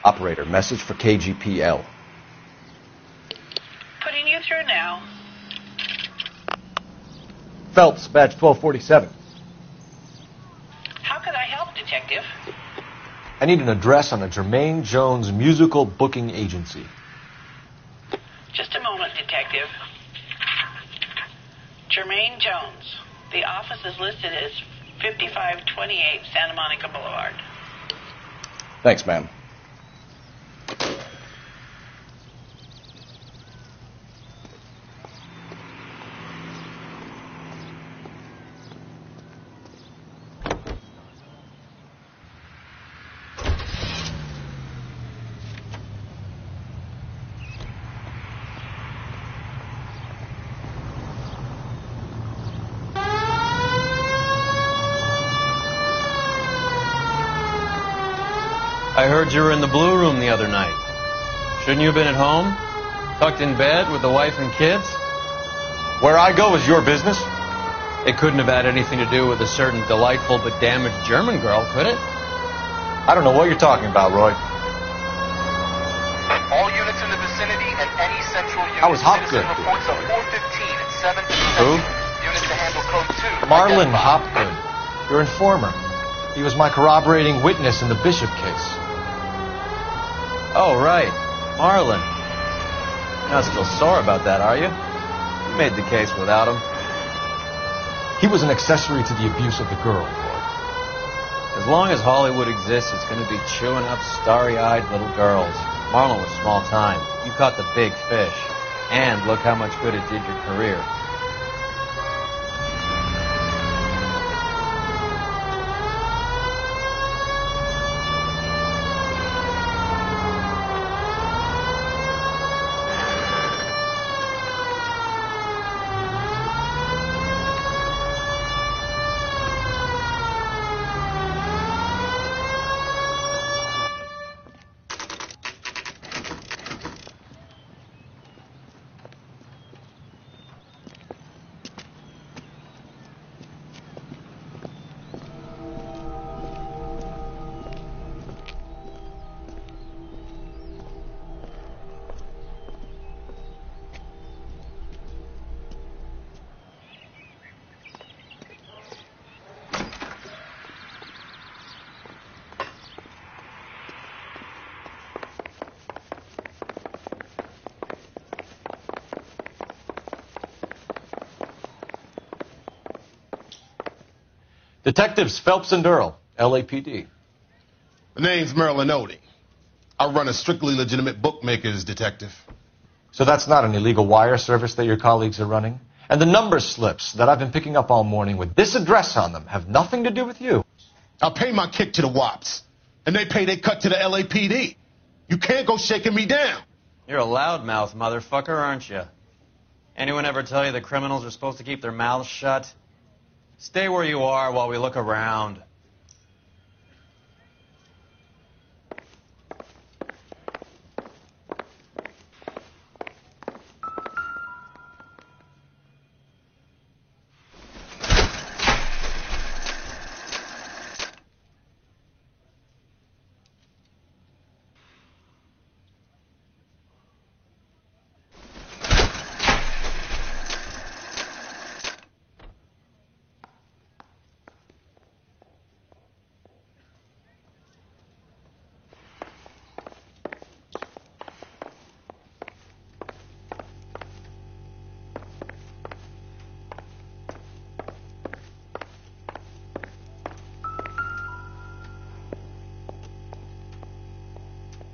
Operator, message for KGPL. Putting you through now. Phelps, badge 1247. How could I help, Detective? I need an address on a Jermaine Jones musical booking agency. Just a moment, Detective. Jermaine Jones. The office is listed as 5528 Santa Monica Boulevard. Thanks, ma'am. I heard you were in the Blue Room the other night. Shouldn't you have been at home? Tucked in bed with the wife and kids? Where I go is your business? It couldn't have had anything to do with a certain delightful but damaged German girl, could it? I don't know what you're talking about, Roy. All units in the vicinity and any central unit. I was Hopgood. Citizen reports of 415 and 7 to Who? Units to handle code 2. Marlon Identified. Hopgood, your informer. He was my corroborating witness in the Bishop case. Oh, right. Marlon. You're not still sore about that, are you? You made the case without him. He was an accessory to the abuse of the girl, Roy. As long as Hollywood exists, it's going to be chewing up starry-eyed little girls. Marlon was small time. You caught the big fish. And look how much good it did your career. Detectives Phelps and Earl, LAPD. The name's Merlin Odie. I run a strictly legitimate bookmaker's detective. So that's not an illegal wire service that your colleagues are running? And the number slips that I've been picking up all morning with this address on them have nothing to do with you? I pay my kick to the WAPs, and they pay their cut to the LAPD. You can't go shaking me down. You're a loudmouth motherfucker, aren't you? Anyone ever tell you that criminals are supposed to keep their mouths shut? Stay where you are while we look around.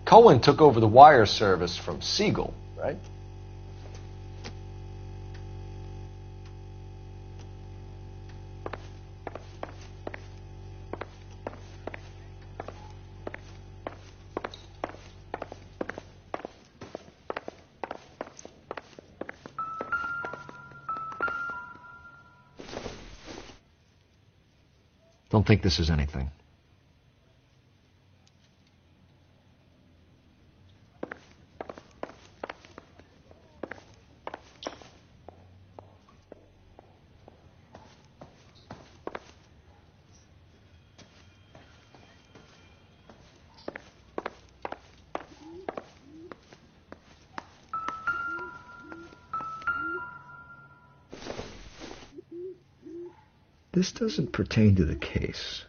Cohen took over the wire service from Siegel, right? Don't think this is anything. This doesn't pertain to the case.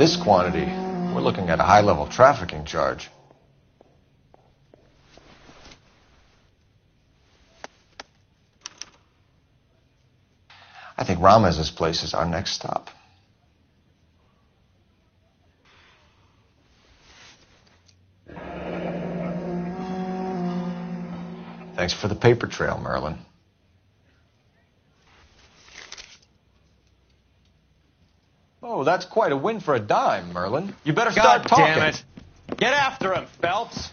this quantity, we're looking at a high-level trafficking charge. I think Ramez's place is our next stop. Thanks for the paper trail, Merlin. Oh, that's quite a win for a dime, Merlin. You better start talking. God damn it. Get after him, Phelps.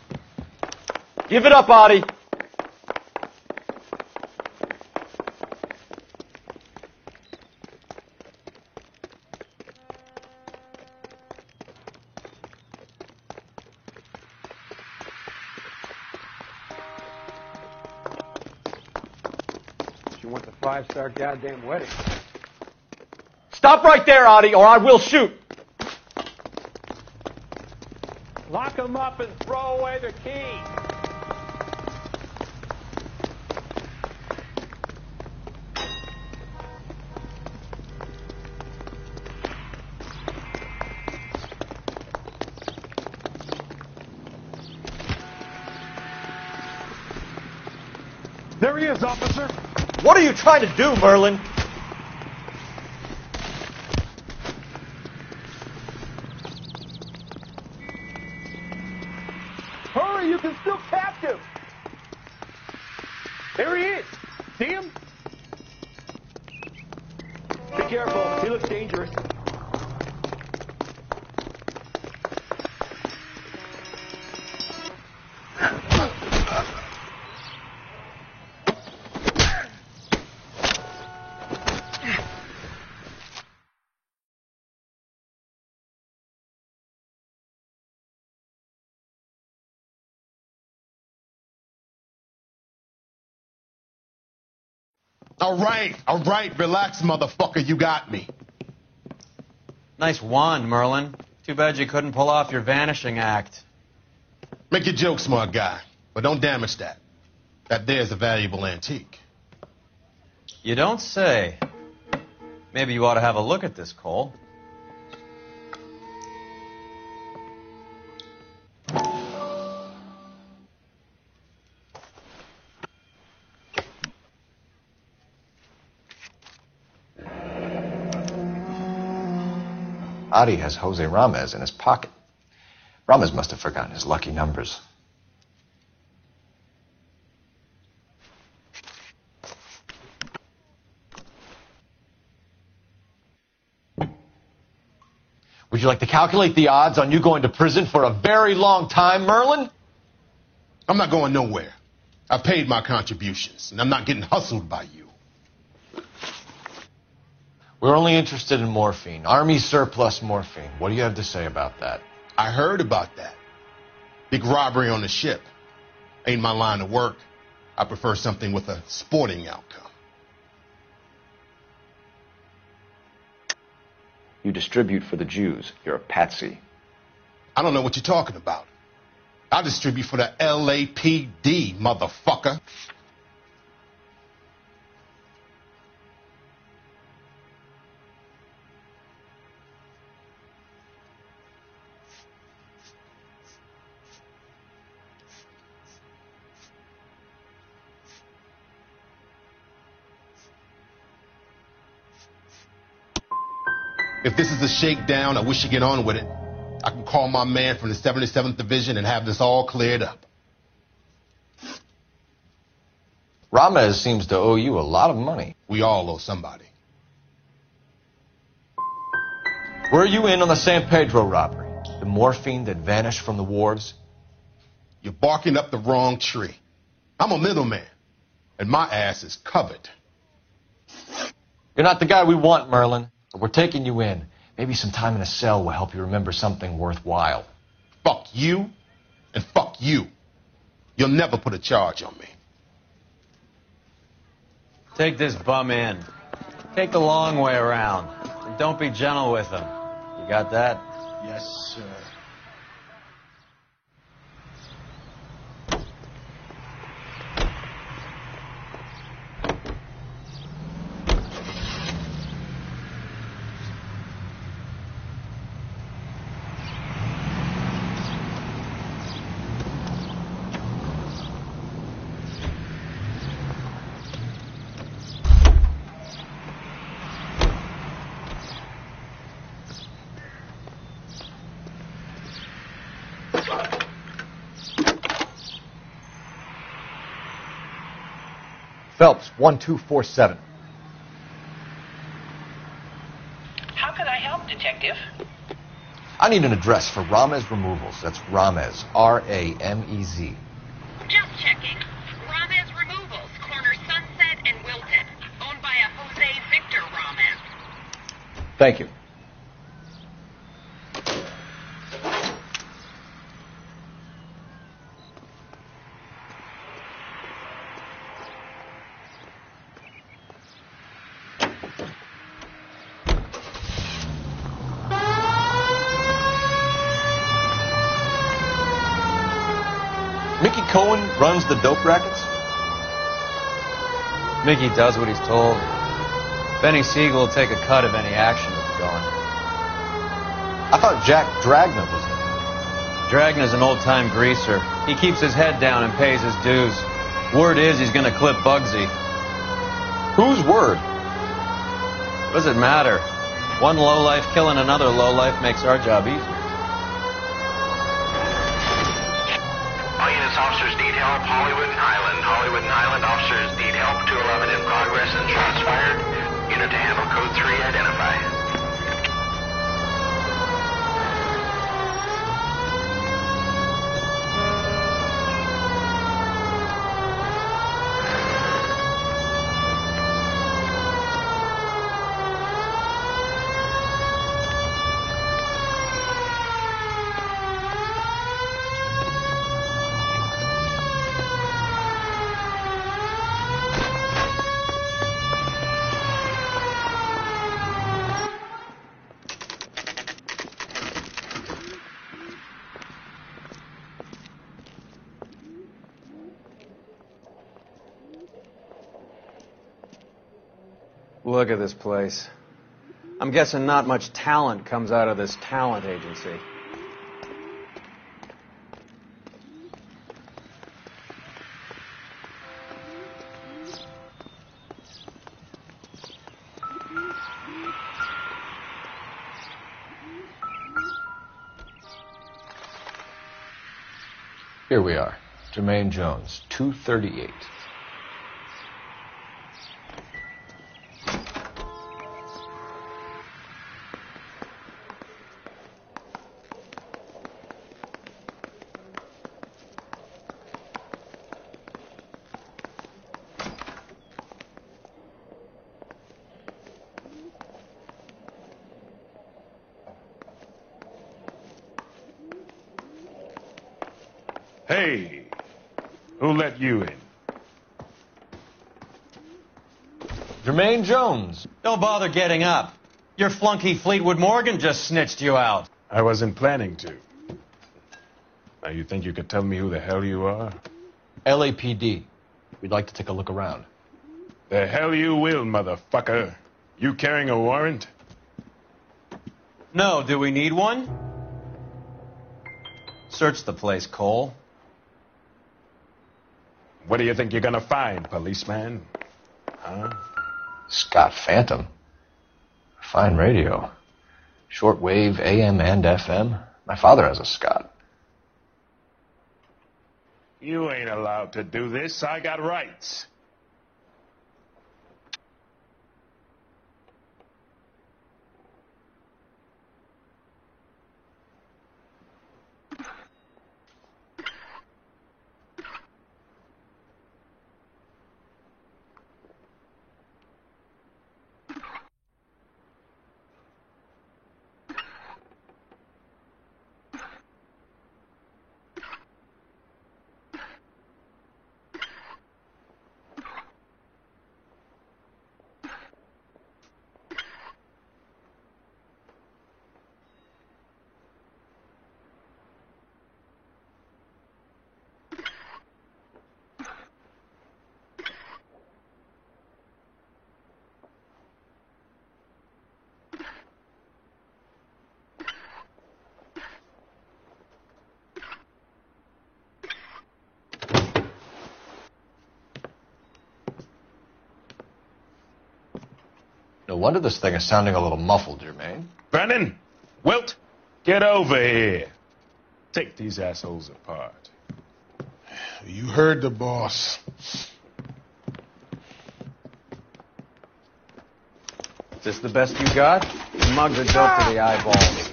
Give it up, Audie. She wants a five-star goddamn wedding. Stop right there, Audie, or I will shoot. Lock him up and throw away the key. There he is, officer. What are you trying to do, Merlin? Hurry, you can still catch him. There he is. See him? Be careful. He looks dangerous. All right, relax, motherfucker, you got me. Nice wand, Merlin. Too bad you couldn't pull off your vanishing act. Make your joke, smart guy, but don't damage that. That there's a valuable antique. You don't say. Maybe you ought to have a look at this, Cole. Audie has Jose Ramez in his pocket. Ramez must have forgotten his lucky numbers. Would you like to calculate the odds on you going to prison for a very long time, Merlin? I'm not going nowhere. I paid my contributions, and I'm not getting hustled by you. We're only interested in morphine. Army surplus morphine. What do you have to say about that? I heard about that. Big robbery on the ship. Ain't my line of work. I prefer something with a sporting outcome. You distribute for the Jews. You're a patsy. I don't know what you're talking about. I distribute for the LAPD, motherfucker. If this is a shakedown, I wish you get on with it. I can call my man from the 77th Division and have this all cleared up. Ramez seems to owe you a lot of money. We all owe somebody. Were you in on the San Pedro robbery? The morphine that vanished from the wharves? You're barking up the wrong tree. I'm a middleman, and my ass is covered. You're not the guy we want, Merlin. But we're taking you in. Maybe some time in a cell will help you remember something worthwhile. Fuck you, and fuck you. You'll never put a charge on me. Take this bum in. Take the long way around. And don't be gentle with him. You got that? Yes, sir. Phelps, 1247. How can I help, Detective? I need an address for Ramez Removals. That's Ramez, R-A-M-E-Z. Just checking. Ramez Removals, corner Sunset and Wilton. Owned by a Jose Victor Ramez. Thank you. Mickey Cohen runs the dope rackets? Mickey does what he's told. Benny Siegel will take a cut of any action that's going. I thought Jack Dragna was in it. Dragna's an old-time greaser. He keeps his head down and pays his dues. Word is he's gonna clip Bugsy. Whose word? What does it matter? One lowlife killing another lowlife makes our job easier. All units, officers need help. Hollywood and Highland. Hollywood and Highland officers need help. 211 in progress and shots fired. Unit to handle code 3, identify. Look at this place. I'm guessing not much talent comes out of this talent agency. Here we are. Jermaine Jones, 238. Hey, who let you in? Jermaine Jones. Don't bother getting up. Your flunky Fleetwood Morgan just snitched you out. I wasn't planning to. Now you think you could tell me who the hell you are? LAPD. We'd like to take a look around. The hell you will, motherfucker. You carrying a warrant? No, do we need one? Search the place, Cole. What do you think you're gonna find, policeman? Huh? Scott Phantom. Fine radio. Shortwave, AM and FM. My father has a Scott. You ain't allowed to do this. I got rights. No wonder this thing is sounding a little muffled, Jermaine. Brennan, Wilt, get over here. Take these assholes apart. You heard the boss. Is this the best you got? The mugs are dope to the eyeballs.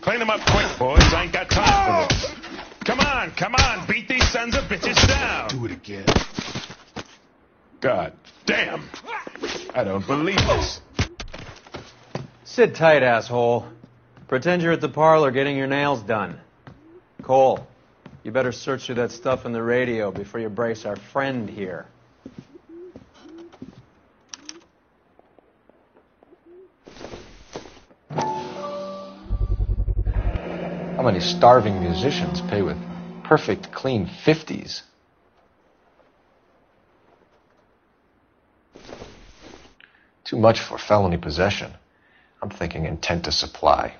Clean them up quick, boys. I ain't got time for this. Come on. Beat these sons of bitches down. Do it again. God damn. I don't believe this. Sit tight, asshole. Pretend you're at the parlor getting your nails done. Cole, you better search through that stuff in the radio before you brace our friend here. How many starving musicians pay with perfect, clean 50s? Too much for felony possession. I'm thinking intent to supply.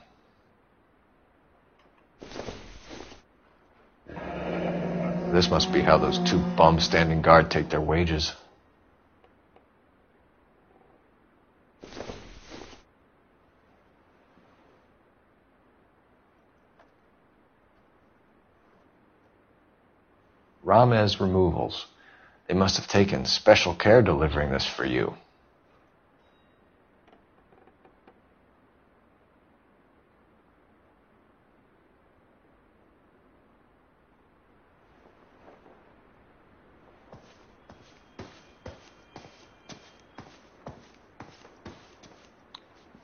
This must be how those two bums standing guard take their wages. Ramez Removals. They must have taken special care delivering this for you.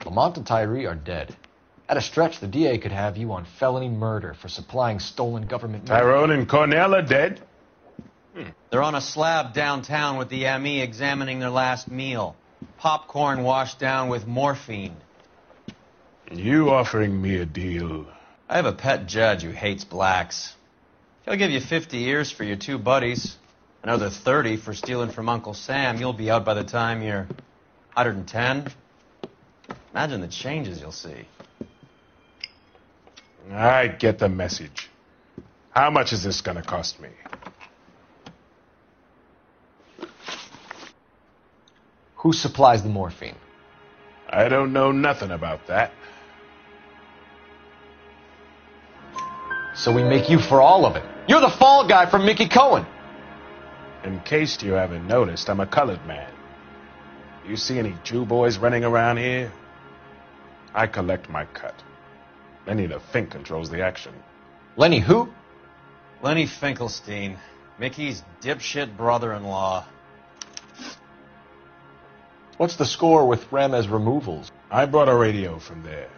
Lamont and Tyree are dead. At a stretch, the DA could have you on felony murder for supplying stolen government money. Tyrone and Cornell are dead? They're on a slab downtown with the ME examining their last meal. Popcorn washed down with morphine. You offering me a deal? I have a pet judge who hates blacks. He'll give you 50 years for your two buddies. Another 30 for stealing from Uncle Sam. You'll be out by the time you're 110. Imagine the changes you'll see. I get the message. How much is this going to cost me? Who supplies the morphine? I don't know nothing about that. So we make you for all of it. You're the fall guy from Mickey Cohen. In case you haven't noticed, I'm a colored man. You see any Jew boys running around here? I collect my cut. Lenny the Fink controls the action. Lenny who? Lenny Finkelstein, Mickey's dipshit brother-in-law. What's the score with Ramez Removals? I brought a radio from there.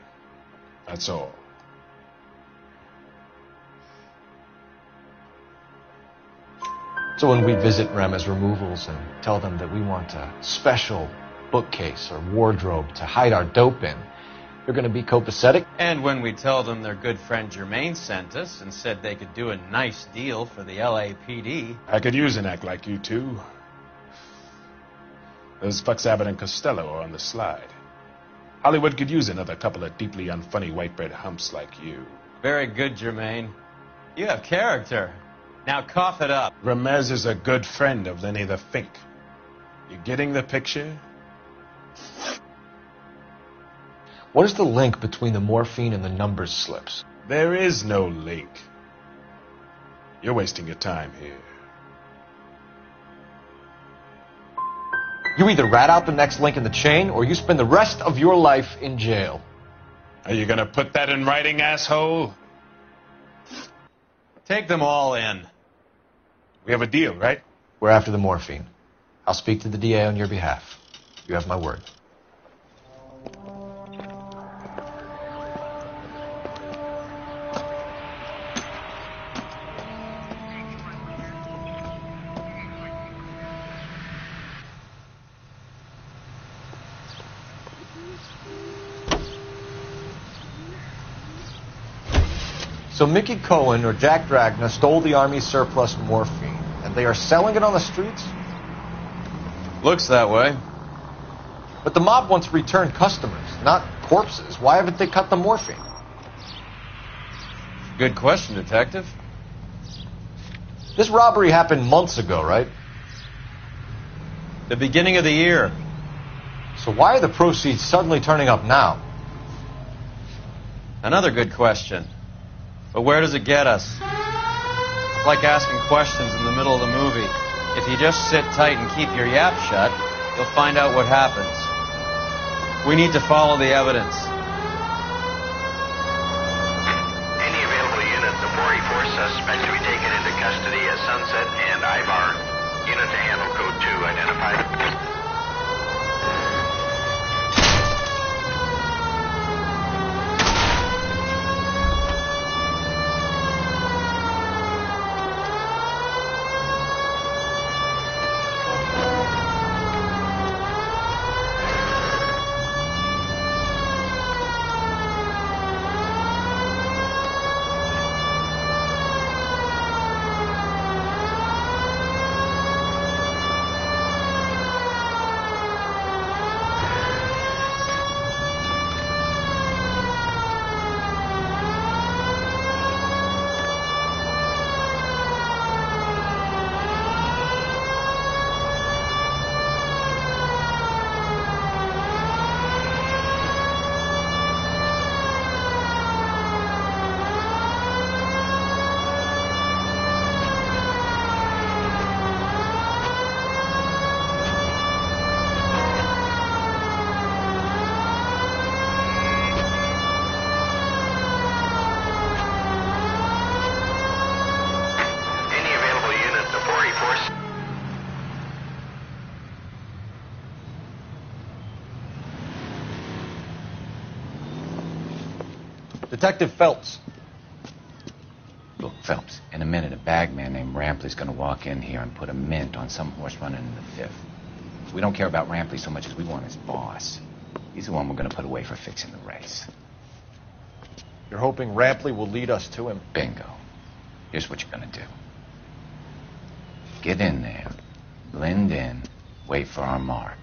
That's all. So when we visit Ramez Removals and tell them that we want a special bookcase or wardrobe to hide our dope in, they're going to be copacetic? And when we tell them their good friend Jermaine sent us and said they could do a nice deal for the LAPD. I could use an act like you two. Those fucks Abbott and Costello are on the slide. Hollywood could use another couple of deeply unfunny white bread humps like you. Very good, Jermaine. You have character. Now cough it up. Ramez is a good friend of Lenny the Fink. You getting the picture? What is the link between the morphine and the numbers slips? There is no link. You're wasting your time here. You either rat out the next link in the chain, or you spend the rest of your life in jail. Are you gonna put that in writing, asshole? Take them all in. We have a deal, right? We're after the morphine. I'll speak to the DA on your behalf. You have my word. So Mickey Cohen or Jack Dragna stole the Army's surplus morphine, and they are selling it on the streets? Looks that way. But the mob wants returned customers, not corpses. Why haven't they cut the morphine? Good question, Detective. This robbery happened months ago, right? The beginning of the year. So why are the proceeds suddenly turning up now? Another good question. But where does it get us? It's like asking questions in the middle of the movie. If you just sit tight and keep your yap shut, you'll find out what happens. We need to follow the evidence. Any available unit, the 484 suspect to be taken into custody at Sunset and Ibar. Unit to handle code 2 identified. Detective Phelps. Look, Phelps, in a minute, a bagman named Rampley's gonna walk in here and put a mint on some horse running in the fifth. We don't care about Rampley so much as we want his boss. He's the one we're gonna put away for fixing the race. You're hoping Rampley will lead us to him? Bingo. Here's what you're gonna do. Get in there, blend in, wait for our mark.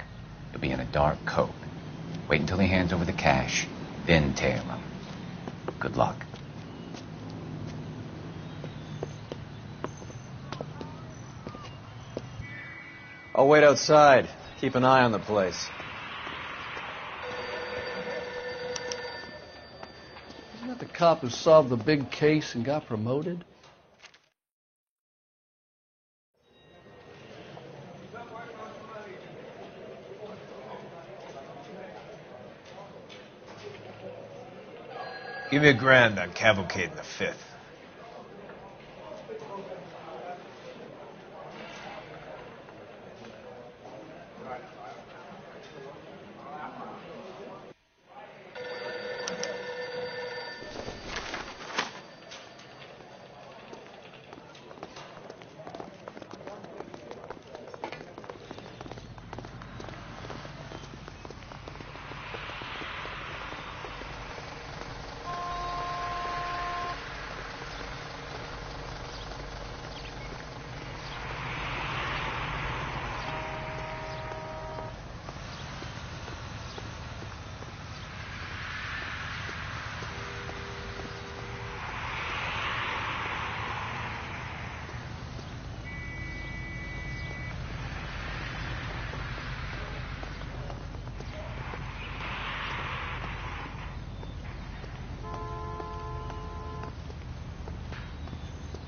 You'll be in a dark coat. Wait until he hands over the cash, then tail him. Good luck. I'll wait outside. Keep an eye on the place. Isn't that the cop who solved the big case and got promoted? Give me $1,000 on Cavalcade in the fifth.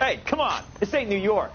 Hey, come on. This ain't New York.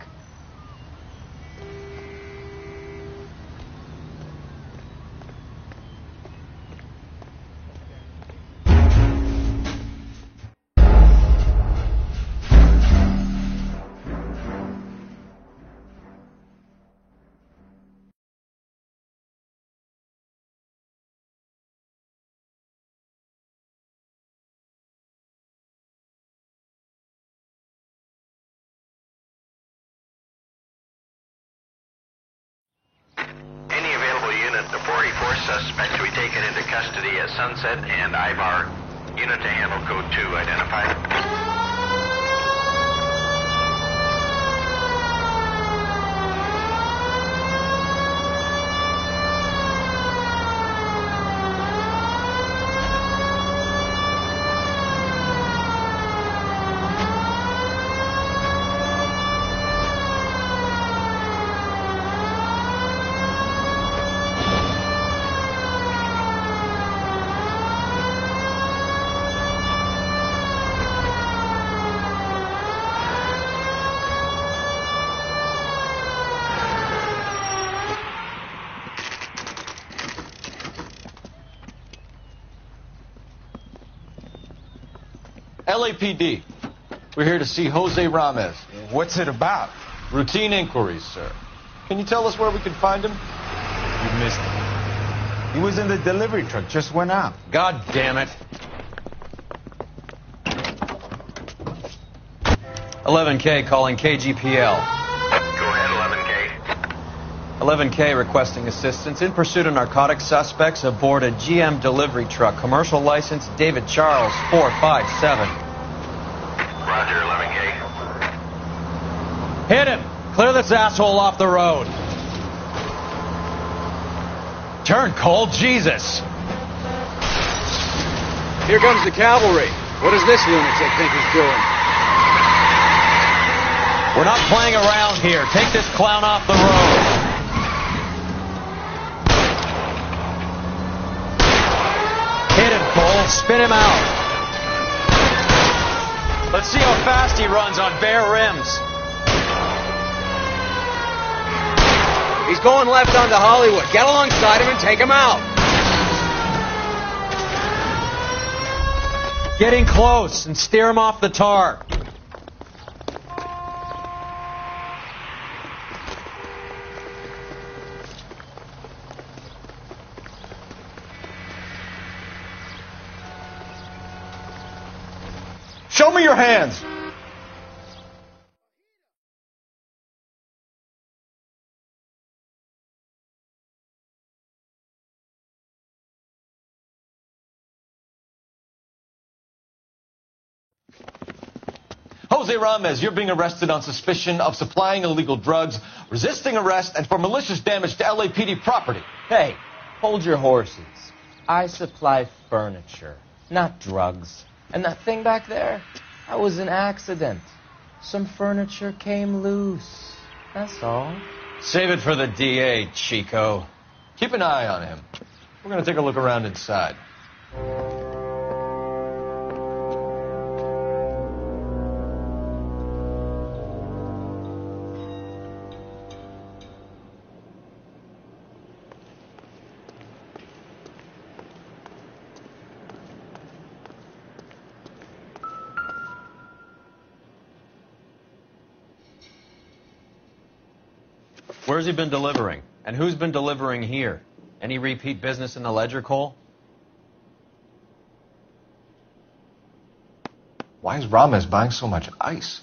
The 484 suspect to be taken into custody at Sunset and Ibar. Unit to handle code 2 identified. LAPD. We're here to see Jose Ramez. What's it about? Routine inquiries, sir. Can you tell us where we can find him? You missed him. He was in the delivery truck, just went out. God damn it. 11K calling KGPL. Go ahead, 11K. 11K requesting assistance in pursuit of narcotic suspects aboard a GM delivery truck. Commercial license David Charles 457. Roger, 11K. Hit him! Clear this asshole off the road. Turn, Cole, Jesus. Here comes the cavalry. What does this lunatic think he's doing? We're not playing around here. Take this clown off the road. Hit him, Cole. Spin him out. Let's see how fast he runs on bare rims. He's going left onto Hollywood. Get alongside him and take him out. Getting close and steer him off the tar. Show me your hands. Jose Ramez, you're being arrested on suspicion of supplying illegal drugs, resisting arrest, and for malicious damage to LAPD property. Hey, hold your horses. I supply furniture, not drugs. And that thing back there, that was an accident. Some furniture came loose. That's all. Save it for the DA, Chico. Keep an eye on him. We're going to take a look around inside. Where's he been delivering? And who's been delivering here? Any repeat business in the ledger, Cole? Why is Ramez buying so much ice?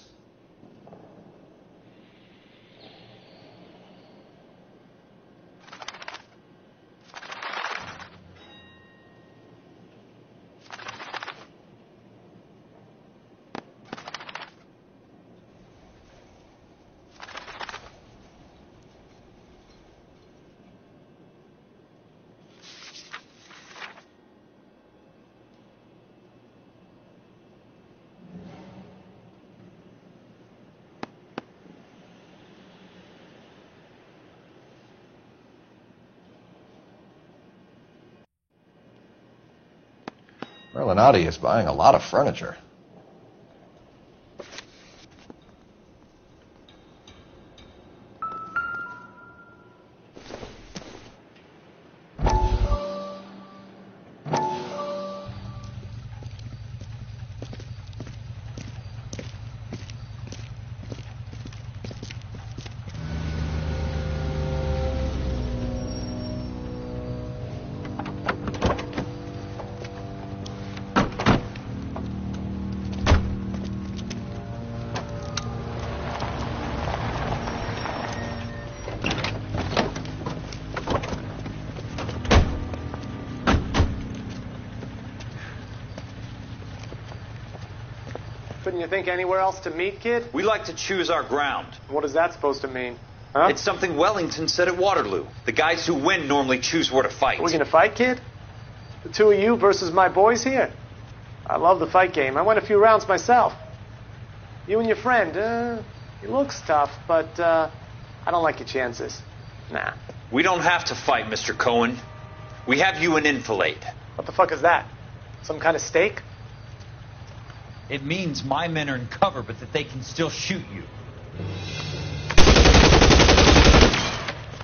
Merlinati is buying a lot of furniture. Couldn't you think anywhere else to meet, kid? We like to choose our ground. What is that supposed to mean? Huh? It's something Wellington said at Waterloo. The guys who win normally choose where to fight. We're gonna fight, kid? The two of you versus my boys here? I love the fight game. I went a few rounds myself. You and your friend, he looks tough, but I don't like your chances. Nah. We don't have to fight, Mr. Cohen. We have you in enfilade. What the fuck is that? Some kind of steak? It means my men are in cover, but that they can still shoot you.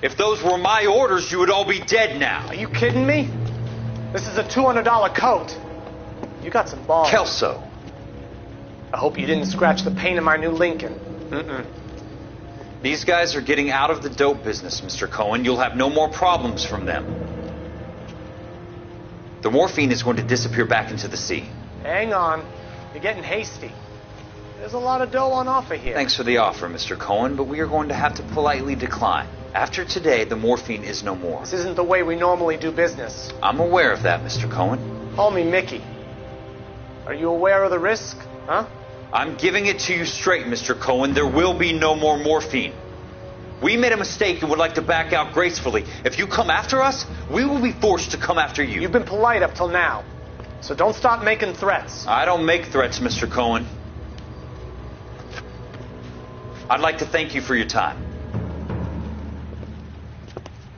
If those were my orders, you would all be dead now. Are you kidding me? This is a $200 coat. You got some balls. Kelso, I hope you didn't scratch the paint of my new Lincoln. These guys are getting out of the dope business, Mr. Cohen. You'll have no more problems from them. The morphine is going to disappear back into the sea. Hang on. You're getting hasty. There's a lot of dough on offer here. Thanks for the offer, Mr. Cohen, but we are going to have to politely decline. After today, the morphine is no more. This isn't the way we normally do business. I'm aware of that, Mr. Cohen. Call me Mickey. Are you aware of the risk, huh? I'm giving it to you straight, Mr. Cohen. There will be no more morphine. We made a mistake and would like to back out gracefully. If you come after us, we will be forced to come after you. You've been polite up till now, so don't stop making threats. I don't make threats, Mr. Cohen. I'd like to thank you for your time.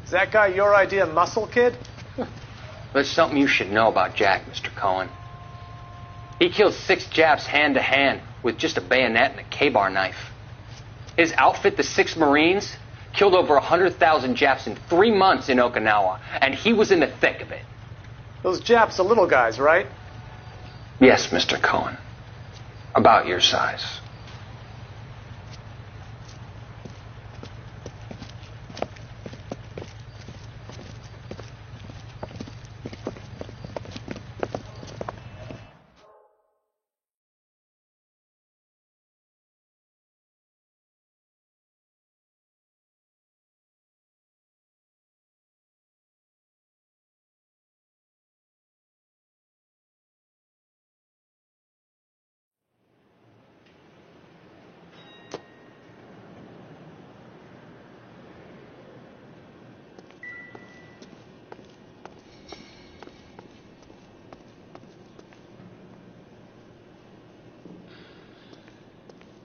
Is that guy your idea of muscle, kid? There's something you should know about Jack, Mr. Cohen. He killed 6 Japs hand to hand with just a bayonet and a K-bar knife. His outfit, the 6 Marines, killed over 100,000 Japs in 3 months in Okinawa, and he was in the thick of it. Those Japs are little guys, right? Yes, Mr. Cohen. About your size.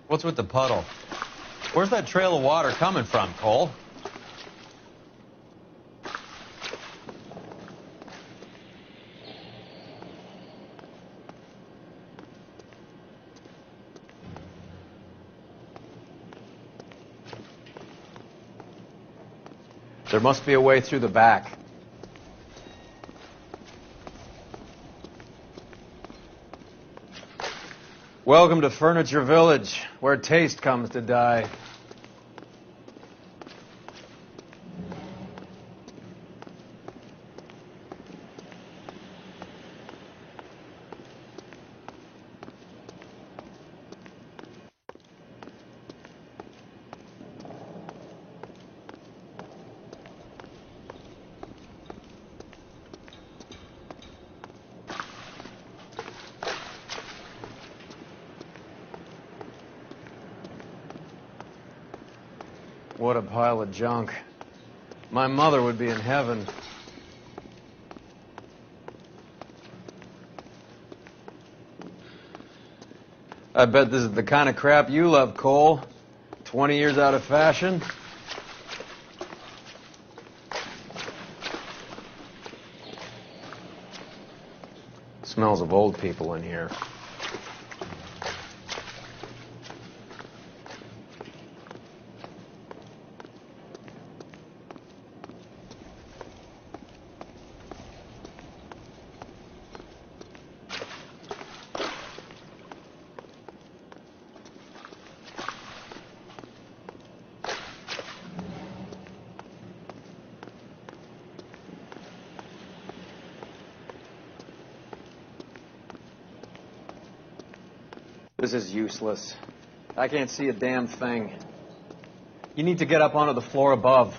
What's with the puddle? Where's that trail of water coming from, Cole? There must be a way through the back. Welcome to Furniture Village, where taste comes to die. What a pile of junk. My mother would be in heaven. I bet this is the kind of crap you love, Cole. 20 years out of fashion. Smells of old people in here. This is useless. I can't see a damn thing. You need to get up onto the floor above.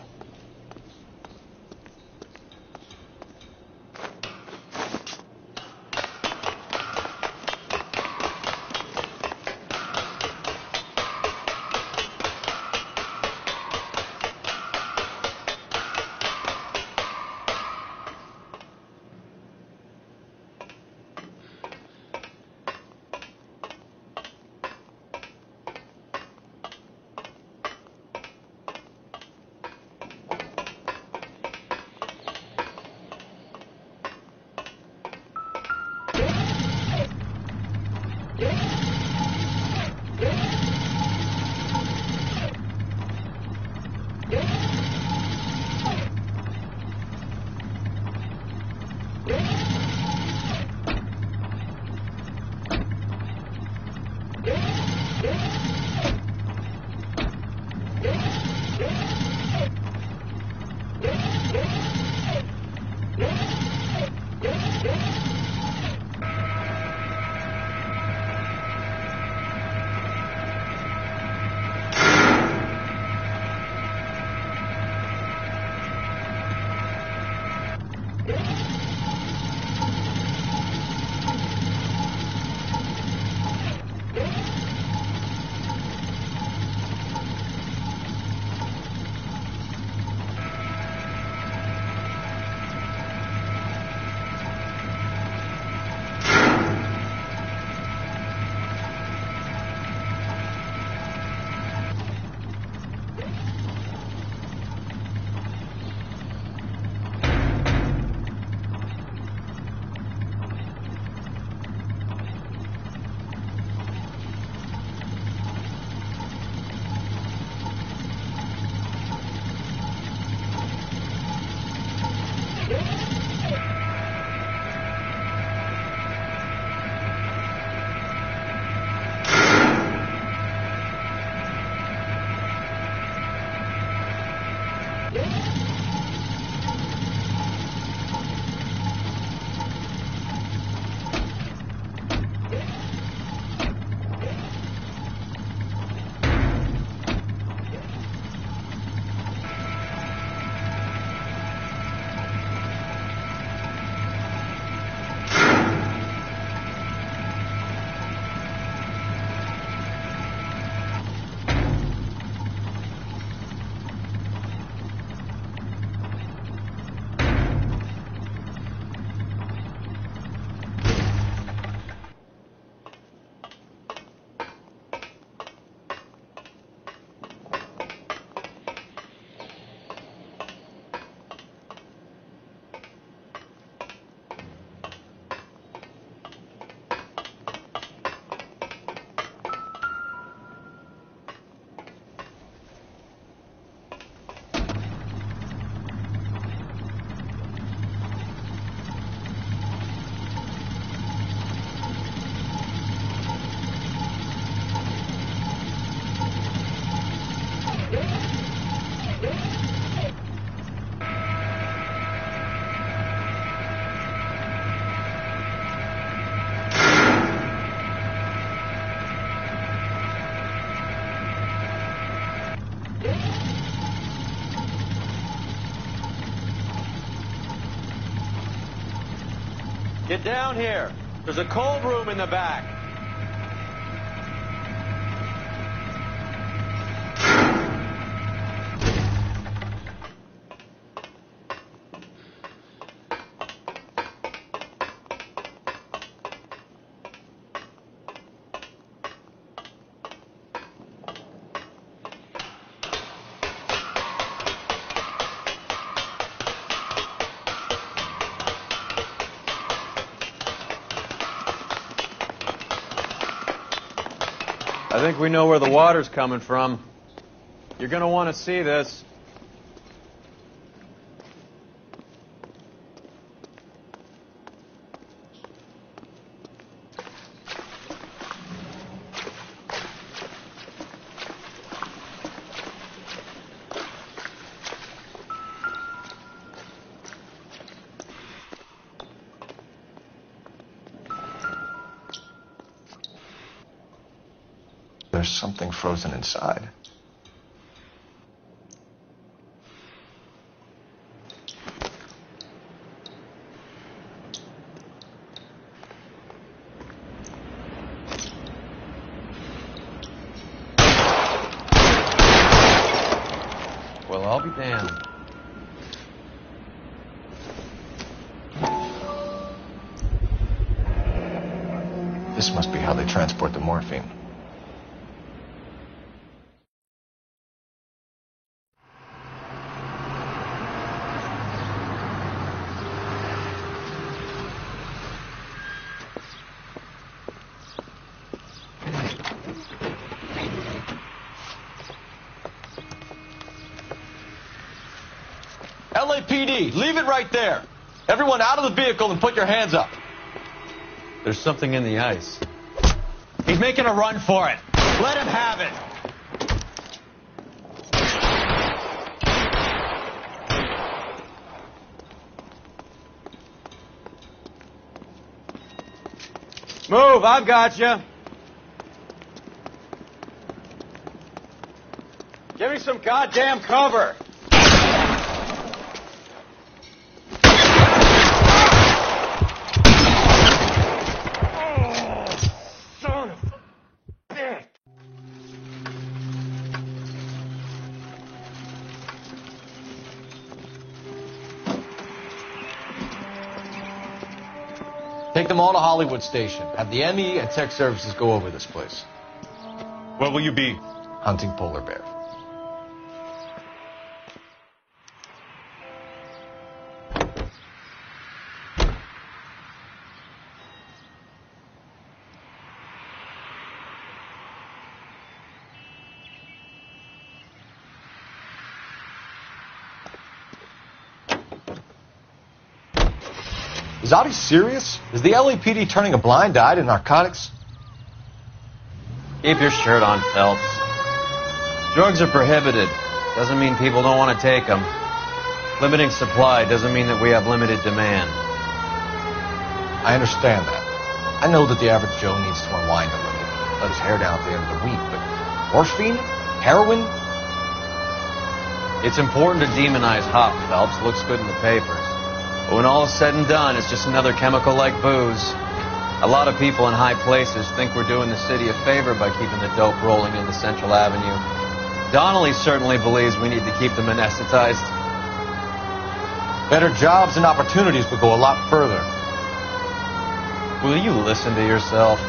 Get down here. There's a cold room in the back. I think we know where the water's coming from. You're going to want to see this. There's something frozen inside. Well, I'll be damned. This must be how they transport the morphine. LAPD, leave it right there. Everyone out of the vehicle and put your hands up. There's something in the ice. He's making a run for it. Let him have it. Move, I've got you. Give me some goddamn cover. Take them all to Hollywood Station. Have the ME and tech services go over this place. Where will you be? Hunting polar bear. Is Audie serious? Is the LAPD turning a blind eye to narcotics? Keep your shirt on, Phelps. Drugs are prohibited. Doesn't mean people don't want to take them. Limiting supply doesn't mean that we have limited demand. I understand that. I know that the average Joe needs to unwind a little, let his hair down at the end of the week, but morphine? Heroin? It's important to demonize hop, Phelps. Looks good in the papers. But when all is said and done, it's just another chemical like booze. A lot of people in high places think we're doing the city a favor by keeping the dope rolling into Central Avenue. Donnelly certainly believes we need to keep them anesthetized. Better jobs and opportunities would go a lot further. Will you listen to yourself?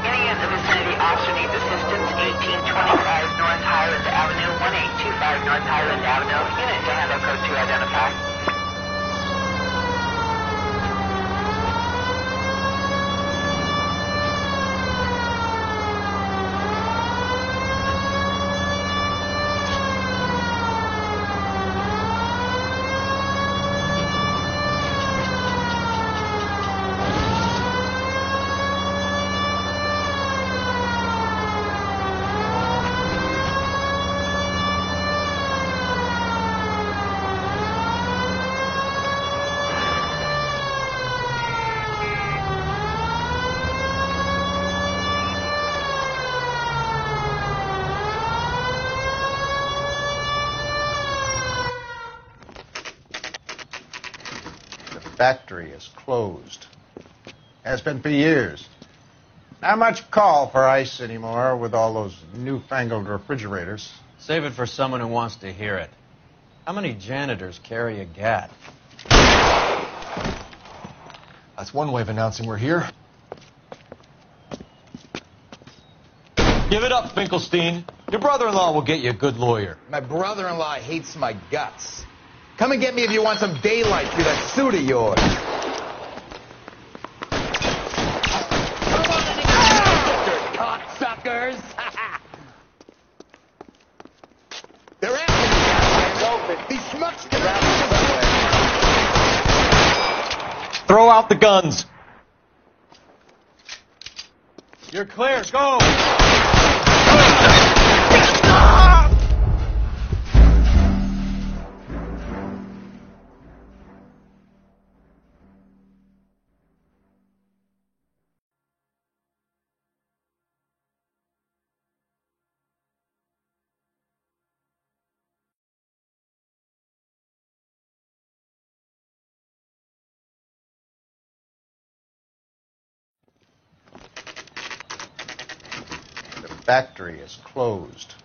Any in the vicinity officer needs assistance. 1825 North Highland Avenue, 1825 North Highland Avenue. Unit to handle code 2 identify. factory is closed. Has been for years. Not much call for ice anymore with all those newfangled refrigerators. Save it for someone who wants to hear it. How many janitors carry a gat? That's one way of announcing we're here. Give it up, Finkelstein. Your brother-in-law will get you a good lawyer. My brother-in-law hates my guts. Come and get me if you want some daylight through that suit of yours. Come on and cocksuckers! They're after me. These schmucks can Throw out the guns. You're clear. Go! Factory is closed.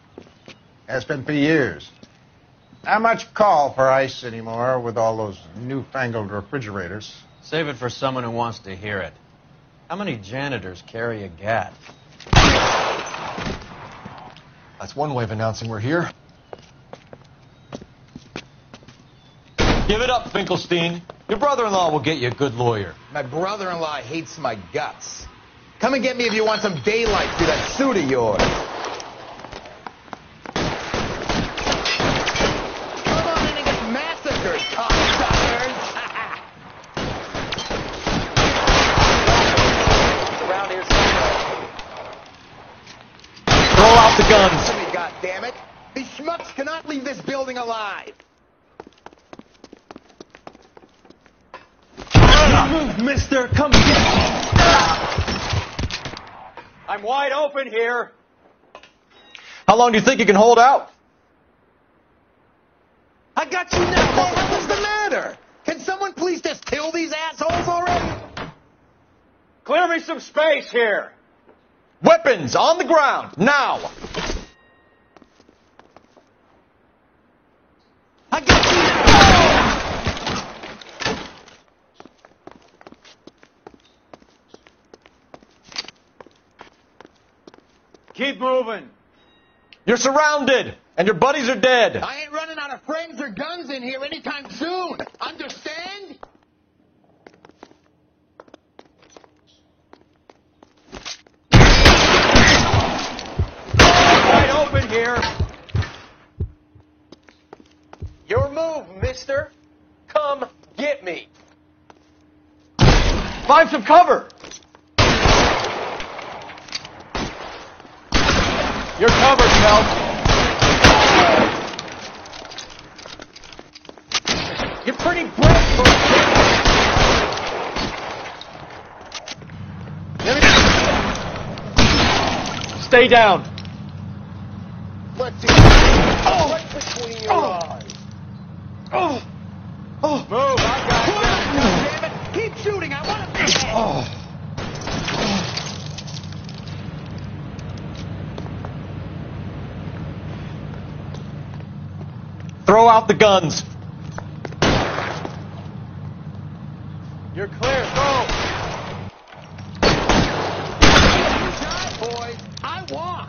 Has been for years. Not much call for ice anymore with all those newfangled refrigerators. Save it for someone who wants to hear it. How many janitors carry a gat? That's one way of announcing we're here. Give it up, Finkelstein. Your brother-in-law will get you a good lawyer. My brother-in-law hates my guts. Come and get me if you want some daylight through that suit of yours. Come on in and get massacred, cocksuckers! Around here somewhere. Throw out the guns. Goddammit! These schmucks cannot leave this building alive. Move, mister. Come get me. I'm wide open here. How long do you think you can hold out? I got you now. What the hell's the matter? Can someone please just kill these assholes already? Clear me some space here. Weapons on the ground, now. I got you now. Keep moving. You're surrounded, and your buddies are dead. I ain't running out of friends or guns in here anytime soon. Understand? Wide open here. Your move, mister. Come get me. Find some cover. You're covered, Phelps. You're pretty brave for a kid. Stay down. Let's see. Oh, right between your eyes. Oh. Oh. Move. I got you. Damn it. Keep shooting. I want to be dead. Oh. Throw out the guns. You're clear. Go. You die, boys. I walk.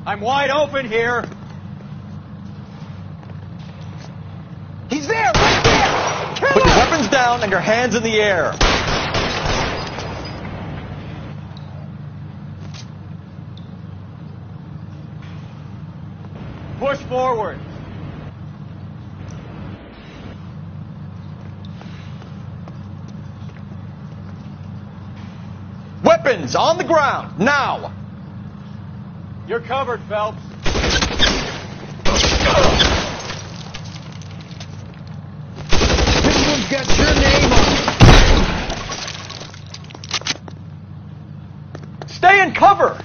I'm wide open here. He's there, right there. Kill Put him. your weapons down and your hands in the air. Push forward. Weapons on the ground, now. You're covered, Phelps. This one's got your name on it. Stay in cover.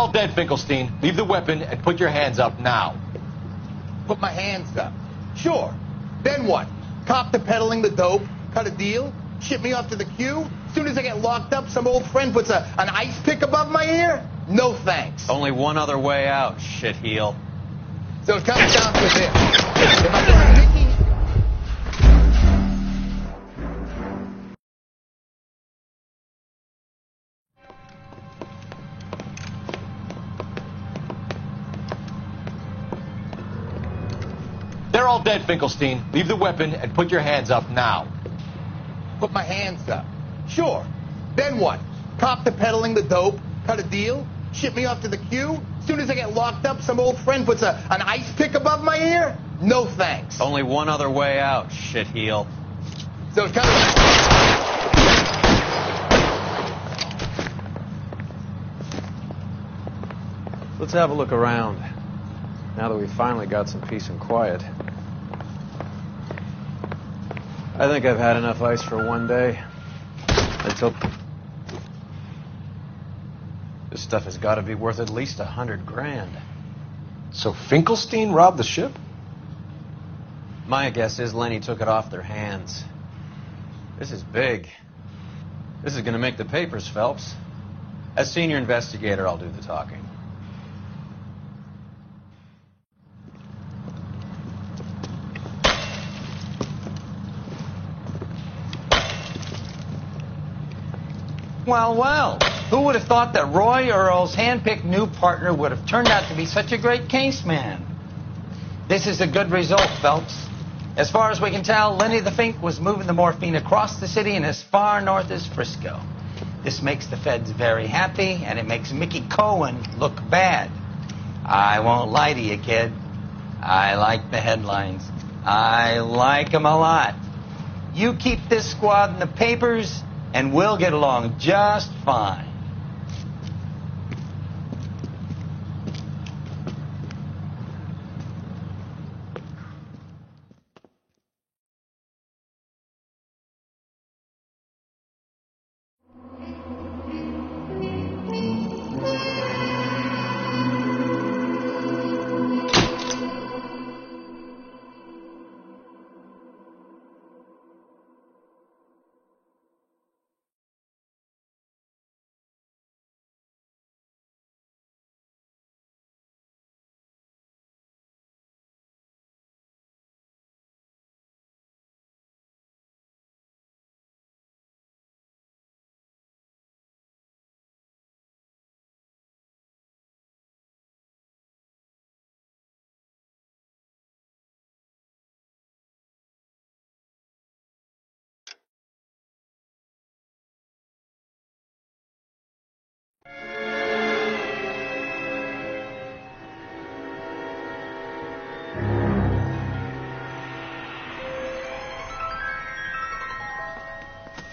all dead, Finkelstein. Leave the weapon and put your hands up now. Put my hands up. Sure. Then what? Cop to peddling the dope, cut a deal, ship me off to the queue? Soon as I get locked up, some old friend puts an ice pick above my ear? No thanks. Only one other way out, shitheel. So it comes down to this. If I get Mickey... They're all dead, Finkelstein. Leave the weapon and put your hands up now. Put my hands up. Sure. Then what? Cop to peddling the dope, cut a deal, ship me off to the queue? Soon as I get locked up, some old friend puts an ice pick above my ear? No thanks. Only one other way out, shitheel. So it's kind of... Let's have a look around, now that we've finally got some peace and quiet. I think I've had enough ice for one day. Until... This stuff has got to be worth at least $100 grand. So Finkelstein robbed the ship? My guess is Lenny took it off their hands. This is big. This is going to make the papers, Phelps. As senior investigator, I'll do the talking. Well, well, who would have thought that Roy Earle's hand-picked new partner would have turned out to be such a great case man? This is a good result, Phelps. As far as we can tell, Lenny the Fink was moving the morphine across the city and as far north as Frisco. This makes the feds very happy, and it makes Mickey Cohen look bad. I won't lie to you, kid. I like the headlines. I like them a lot. You keep this squad in the papers, and we'll get along just fine.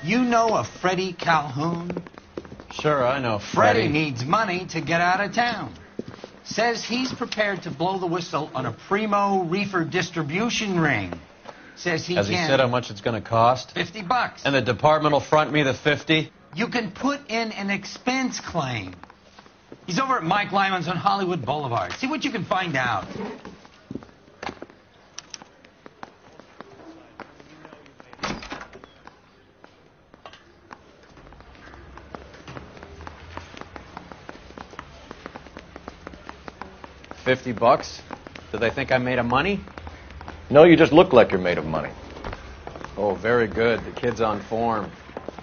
You know a Freddie Calhoun? Sure, I know Freddie needs money to get out of town. Says he's prepared to blow the whistle on a primo reefer distribution ring. Says he Has he said how much it's going to cost? $50. And the department will front me the 50? You can put in an expense claim. He's over at Mike Lyman's on Hollywood Boulevard. See what you can find out. $50? Do they think I'm made of money? No, you just look like you're made of money. Oh, very good. The kid's on form.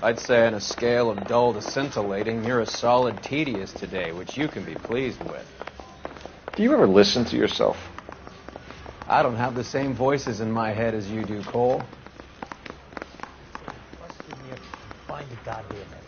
I'd say on a scale of dull to scintillating, you're a solid tedious today, which you can be pleased with. Do you ever listen to yourself? I don't have the same voices in my head as you do, Cole. Find the goddamn evidence.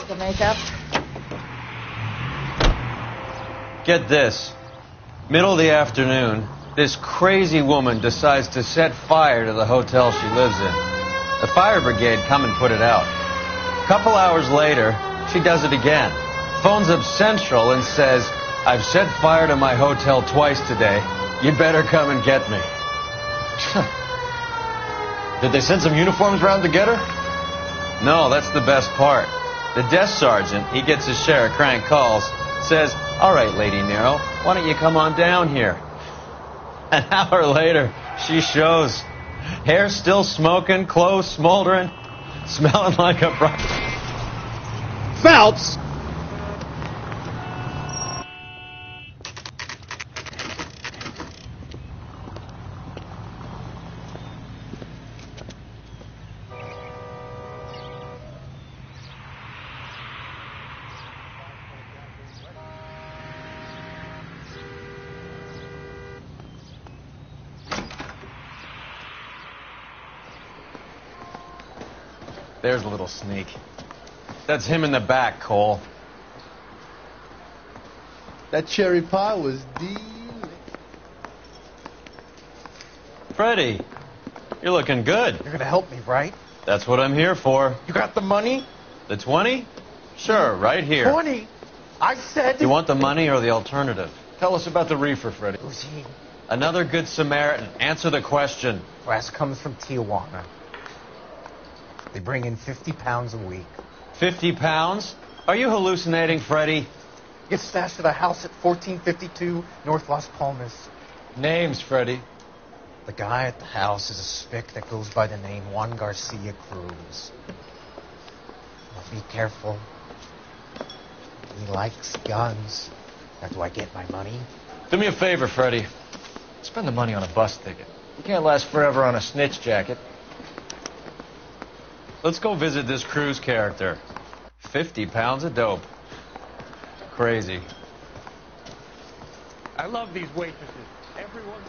the makeup? Get this. Middle of the afternoon, this crazy woman decides to set fire to the hotel she lives in. The fire brigade come and put it out. A couple hours later, she does it again. Phones up Central and says, "I've set fire to my hotel twice today. You'd better come and get me." Did they send some uniforms round to get her? No, that's the best part. The desk sergeant, he gets his share of crank calls, says, "All right, Lady Nero, why don't you come on down here?" An hour later, she shows. Hair still smoking, clothes smoldering, smelling like a Phelps! There's a little sneak. That's him in the back, Cole. That cherry pie was delicious. Freddie, you're looking good. You're gonna help me, right? That's what I'm here for. You got the money? The 20? Sure, right here. 20? I said... You want the money or the alternative? Tell us about the reefer, Freddie. Who's he? Another good Samaritan. Answer the question. Brass comes from Tijuana. They bring in 50 pounds a week. 50 pounds? Are you hallucinating, Freddie? Gets stashed at a house at 1452 North Las Palmas. Names, Freddie. The guy at the house is a spick that goes by the name Juan Garcia Cruz. Now be careful. He likes guns. Now, do I get my money? Do me a favor, Freddie. Spend the money on a bus ticket. You can't last forever on a snitch jacket. Let's go visit this Cruz character. 50 pounds of dope. Crazy. I love these waitresses. Everyone...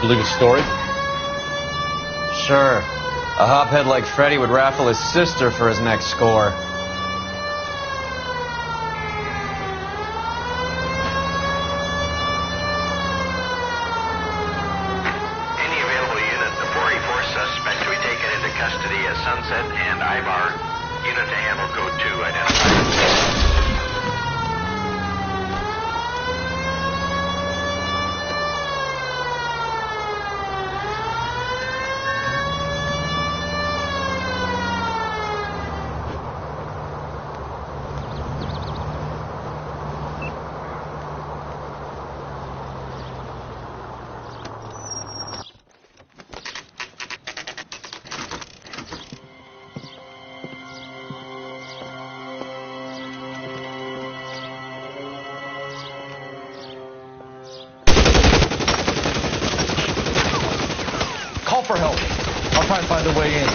Believe his story? Sure. A hophead like Freddie would raffle his sister for his next score. Any available unit, the 484 suspect to be taken into custody at Sunset and Ibar. Unit to handle code 2 identified. For help. I'll try and find a way in.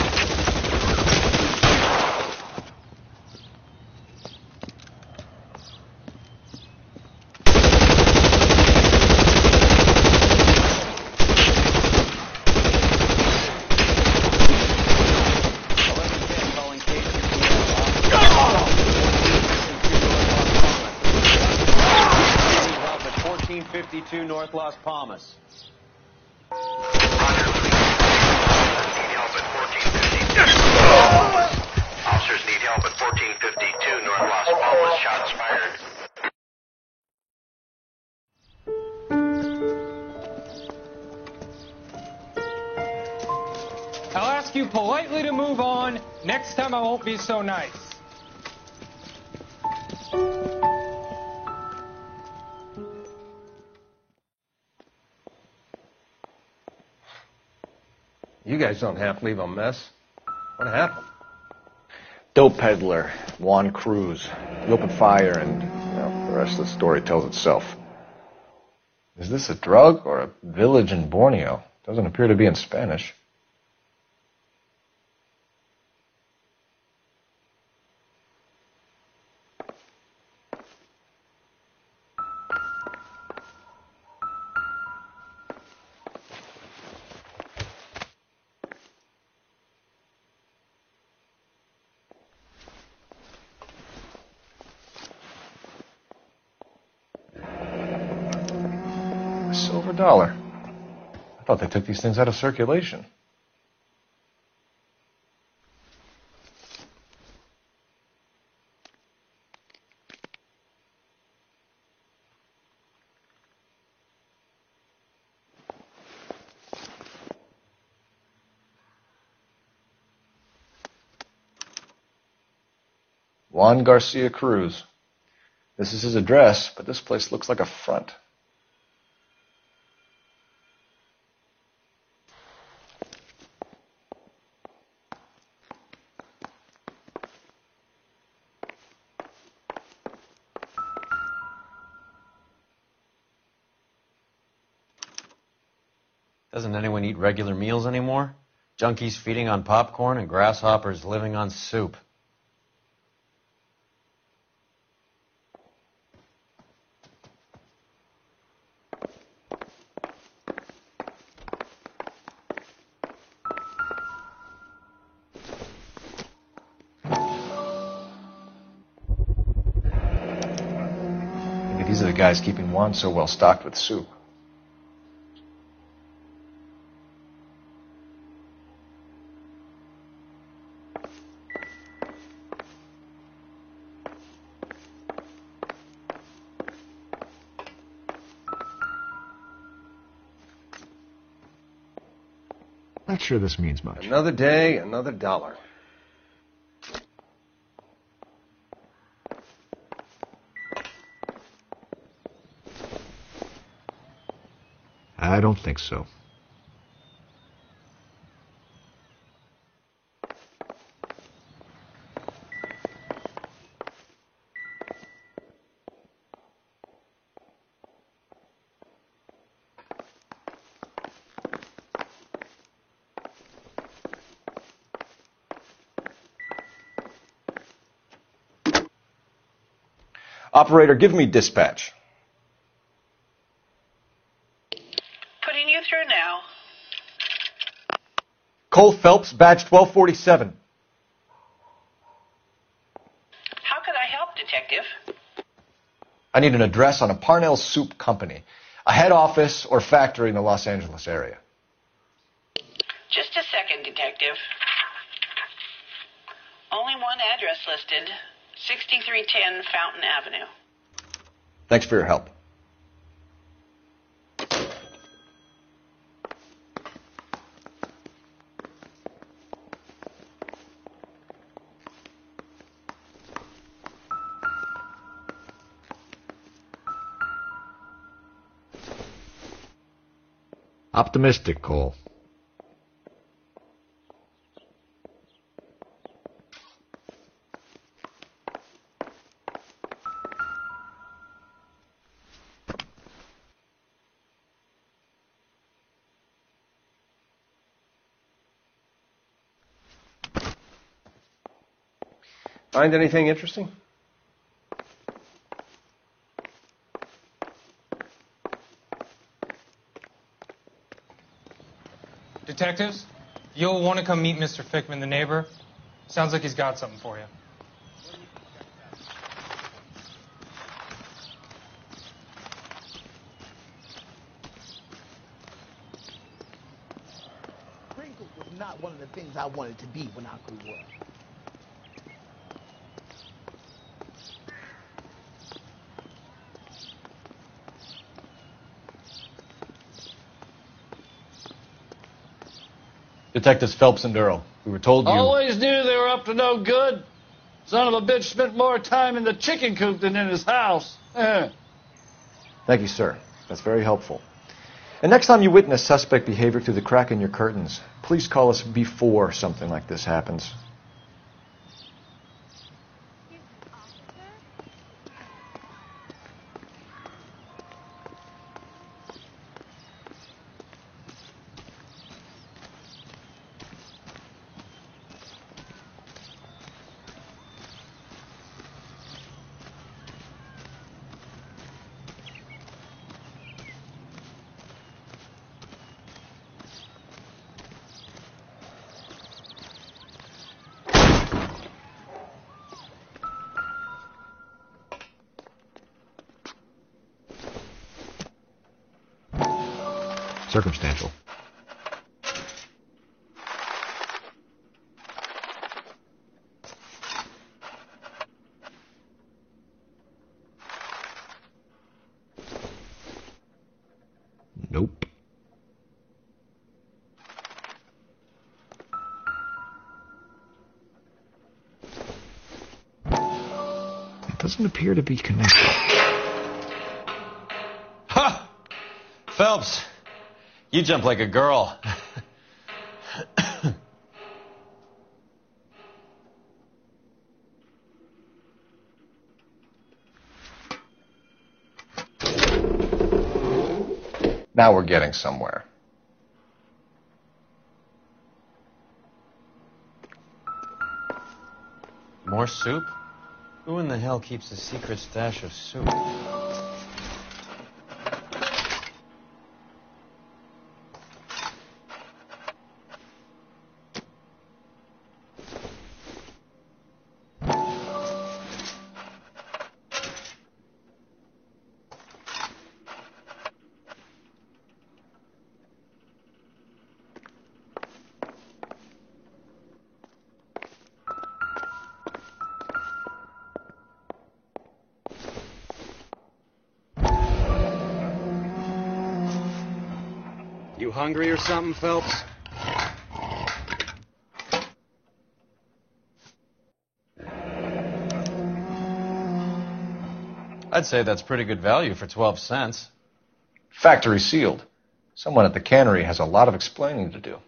North Las Palmas. Officers need help at 1452 North Las Palmas. Shots fired. I'll ask you politely to move on. Next time I won't be so nice. You guys don't half leave a mess. What happened? Dope peddler, Juan Cruz. He opened fire and, well, the rest of the story tells itself. Is this a drug or a village in Borneo? Doesn't appear to be in Spanish. $1. I thought they took these things out of circulation. Juan Garcia Cruz. This is his address, but this place looks like a front. Doesn't anyone eat regular meals anymore? Junkies feeding on popcorn and grasshoppers living on soup. These are the guys keeping Juan so well stocked with soup. Not sure this means much. Another day, another dollar. I don't think so. Operator, give me dispatch. Putting you through now. Cole Phelps, badge 1247. How could I help, Detective? I need an address on a Parnell Soup Company, a head office or factory in the Los Angeles area. Just a second, Detective. Only one address listed. 6310 Fountain Avenue. Thanks for your help. Optimistic, Cole. Find anything interesting? Detectives, you'll want to come meet Mr. Fickman, the neighbor. Sounds like he's got something for you. Sprinkles was not one of the things I wanted to be when I grew up. Detectives Phelps and Earl. We were told you... Always knew they were up to no good. Son of a bitch spent more time in the chicken coop than in his house. Thank you, sir. That's very helpful. And next time you witness suspect behavior through the crack in your curtains, please call us before something like this happens. Circumstantial. Nope. It doesn't appear to be connected. Ha! Phelps, you jump like a girl. Now we're getting somewhere. More soup? Who in the hell keeps a secret stash of soup? You hungry or something, Phelps? I'd say that's pretty good value for 12 cents. Factory sealed. Someone at the cannery has a lot of explaining to do.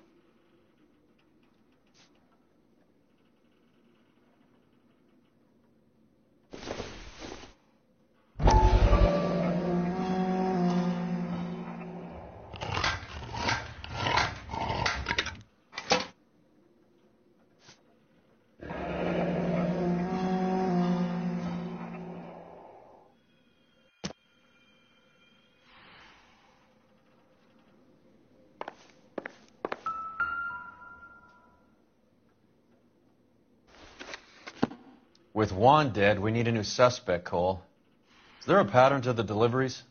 With Juan dead, we need a new suspect, Cole. Is there a pattern to the deliveries?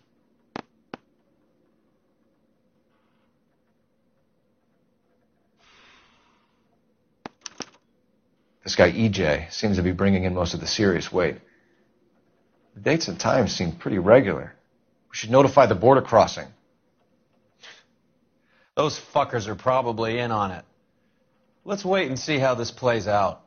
This guy EJ seems to be bringing in most of the serious weight. The dates and times seem pretty regular. We should notify the border crossing. Those fuckers are probably in on it. Let's wait and see how this plays out.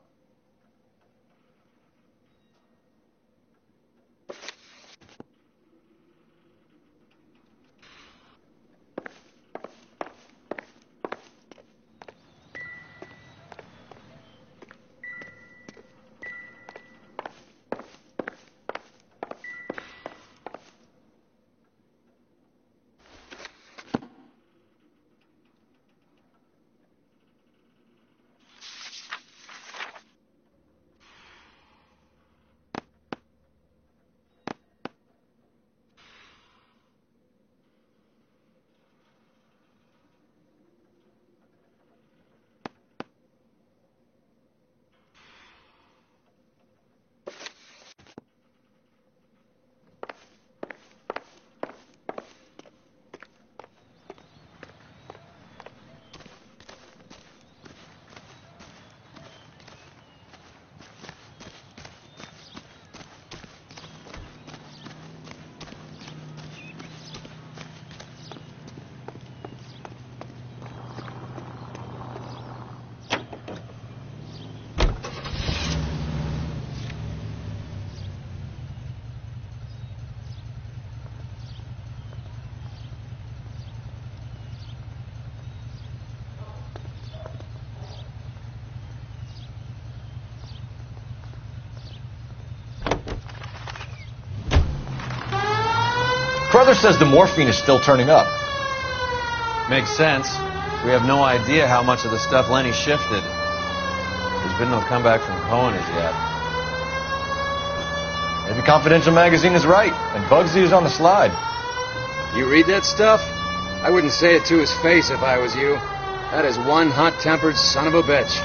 Crothers says the morphine is still turning up. Makes sense. We have no idea how much of the stuff Lenny shifted. There's been no comeback from Cohen as yet. Maybe Confidential Magazine is right, and Bugsy is on the slide. You read that stuff? I wouldn't say it to his face if I was you. That is one hot-tempered son of a bitch.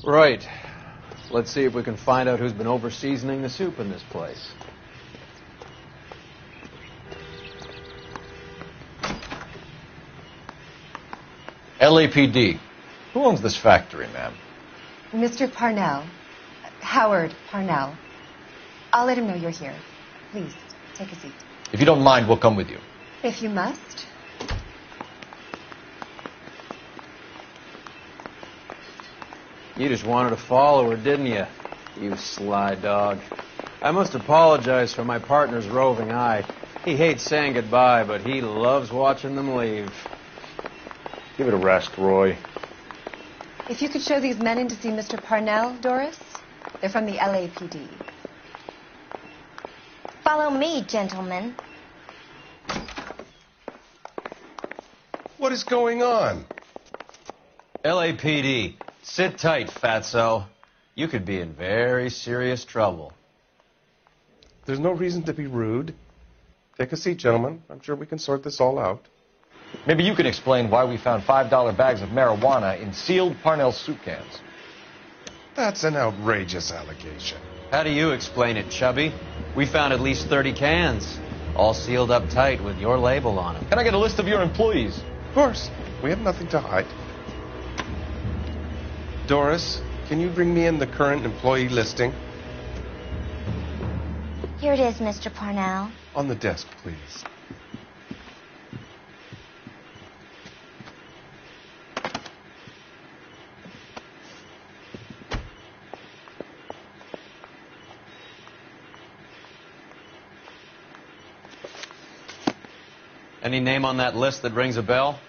Right. Let's see if we can find out who's been over-seasoning the soup in this place. LAPD. Who owns this factory, ma'am? Mr. Parnell. Howard Parnell. I'll let him know you're here. Please, take a seat. If you don't mind, we'll come with you. If you must. You just wanted to follow her, didn't you? You sly dog. I must apologize for my partner's roving eye. He hates saying goodbye, but he loves watching them leave. Give it a rest, Roy. If you could show these men in to see Mr. Parnell, Doris. They're from the LAPD. Follow me, gentlemen. What is going on? LAPD. Sit tight, fatso. You could be in very serious trouble. There's no reason to be rude. Take a seat, gentlemen. I'm sure we can sort this all out. Maybe you can explain why we found $5 bags of marijuana in sealed Parnell soup cans. That's an outrageous allegation. How do you explain it, Chubby? We found at least 30 cans, all sealed up tight with your label on them. Can I get a list of your employees? Of course. We have nothing to hide. Doris, can you bring me in the current employee listing? Here it is, Mr. Parnell. On the desk, please. Any name on that list that rings a bell?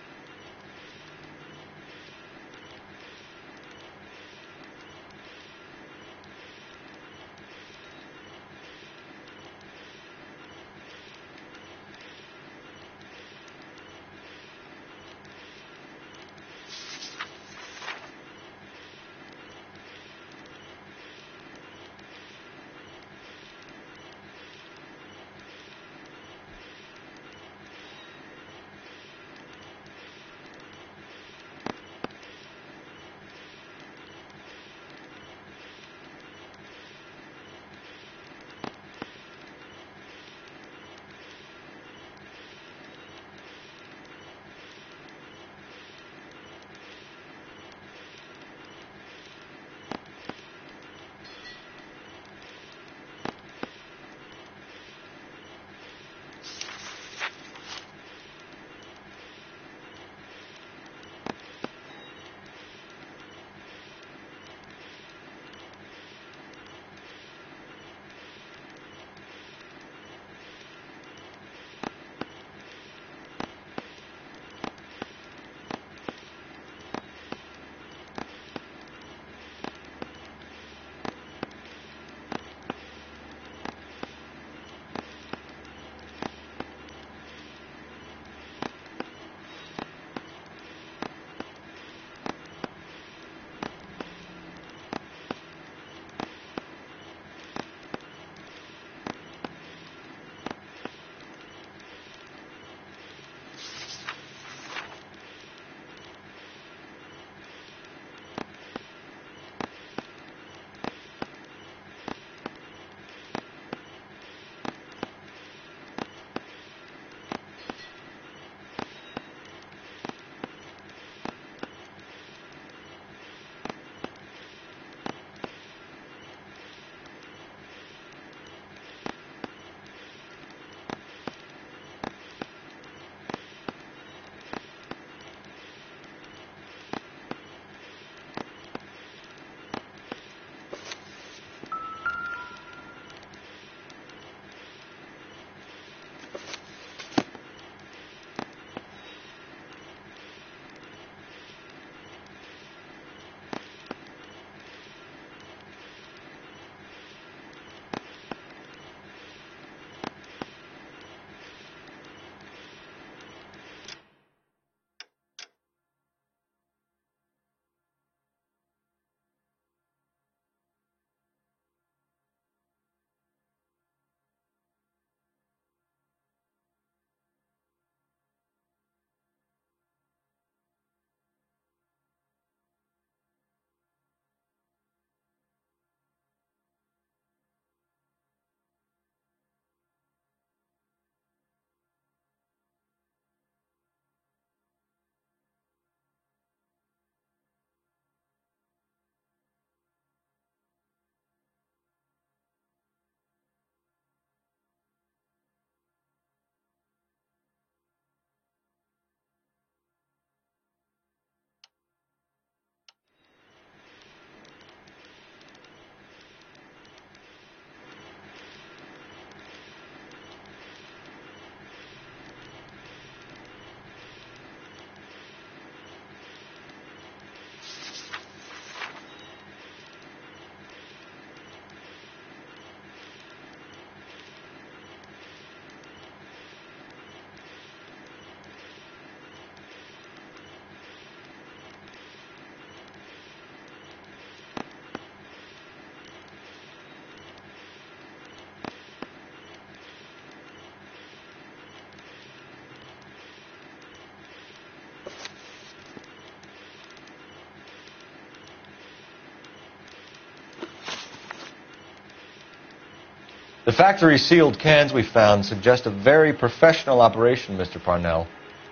The factory sealed cans we found suggest a very professional operation, Mr. Parnell.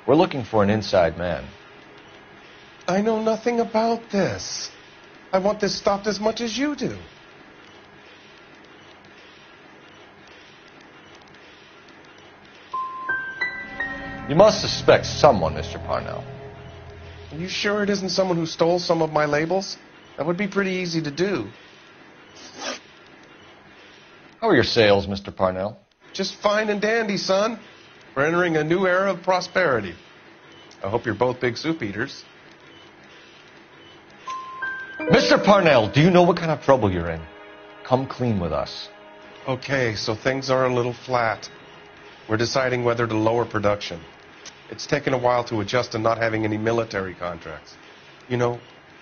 We're looking for an inside man. I know nothing about this. I want this stopped as much as you do. You must suspect someone, Mr. Parnell. Are you sure it isn't someone who stole some of my labels? That would be pretty easy to do. How are your sales, Mr. Parnell? Just fine and dandy, son. We're entering a new era of prosperity. I hope you're both big soup eaters. Mr. Parnell, do you know what kind of trouble you're in? Come clean with us. Okay, so things are a little flat. We're deciding whether to lower production. It's taken a while to adjust to not having any military contracts. You know,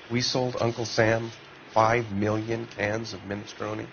we sold Uncle Sam 5 million cans of minestrone.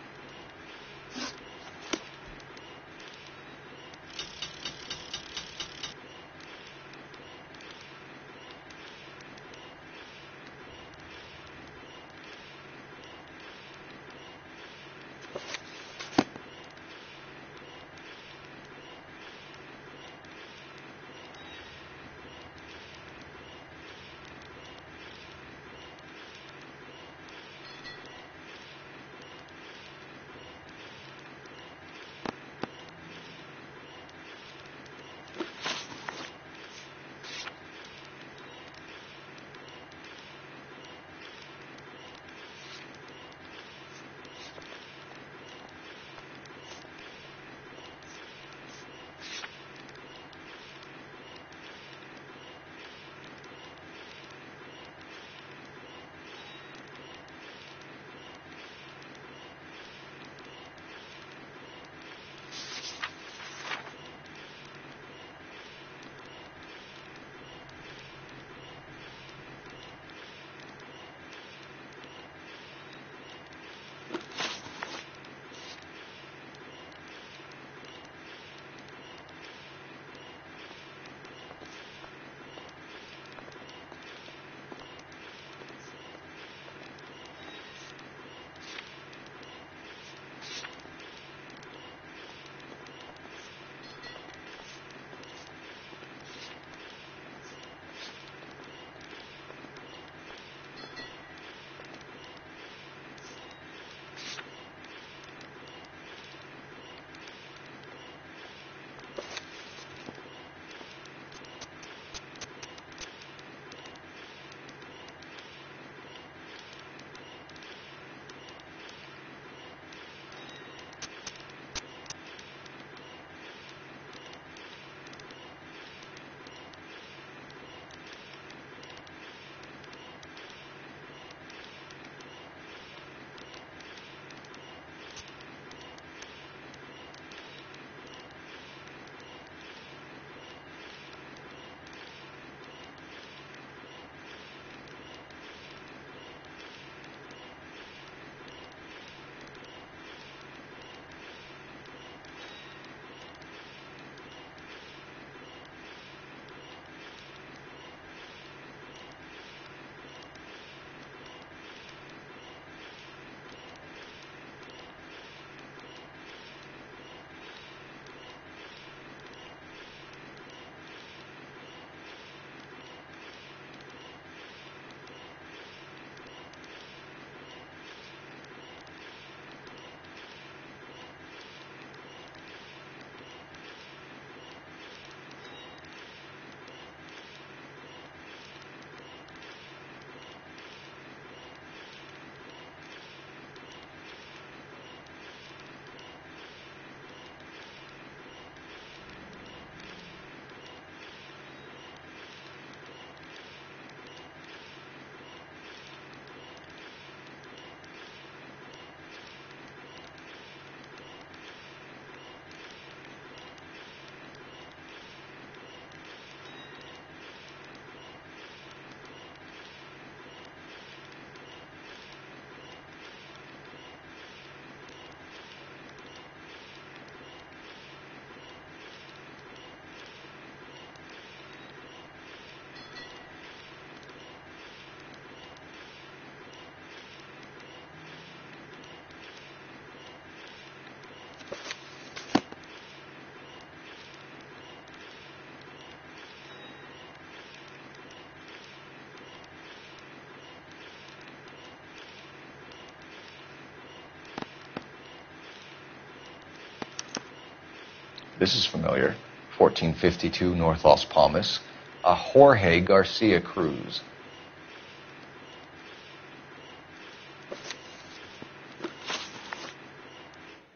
This is familiar. 1452 North Las Palmas. A Jorge Garcia Cruz.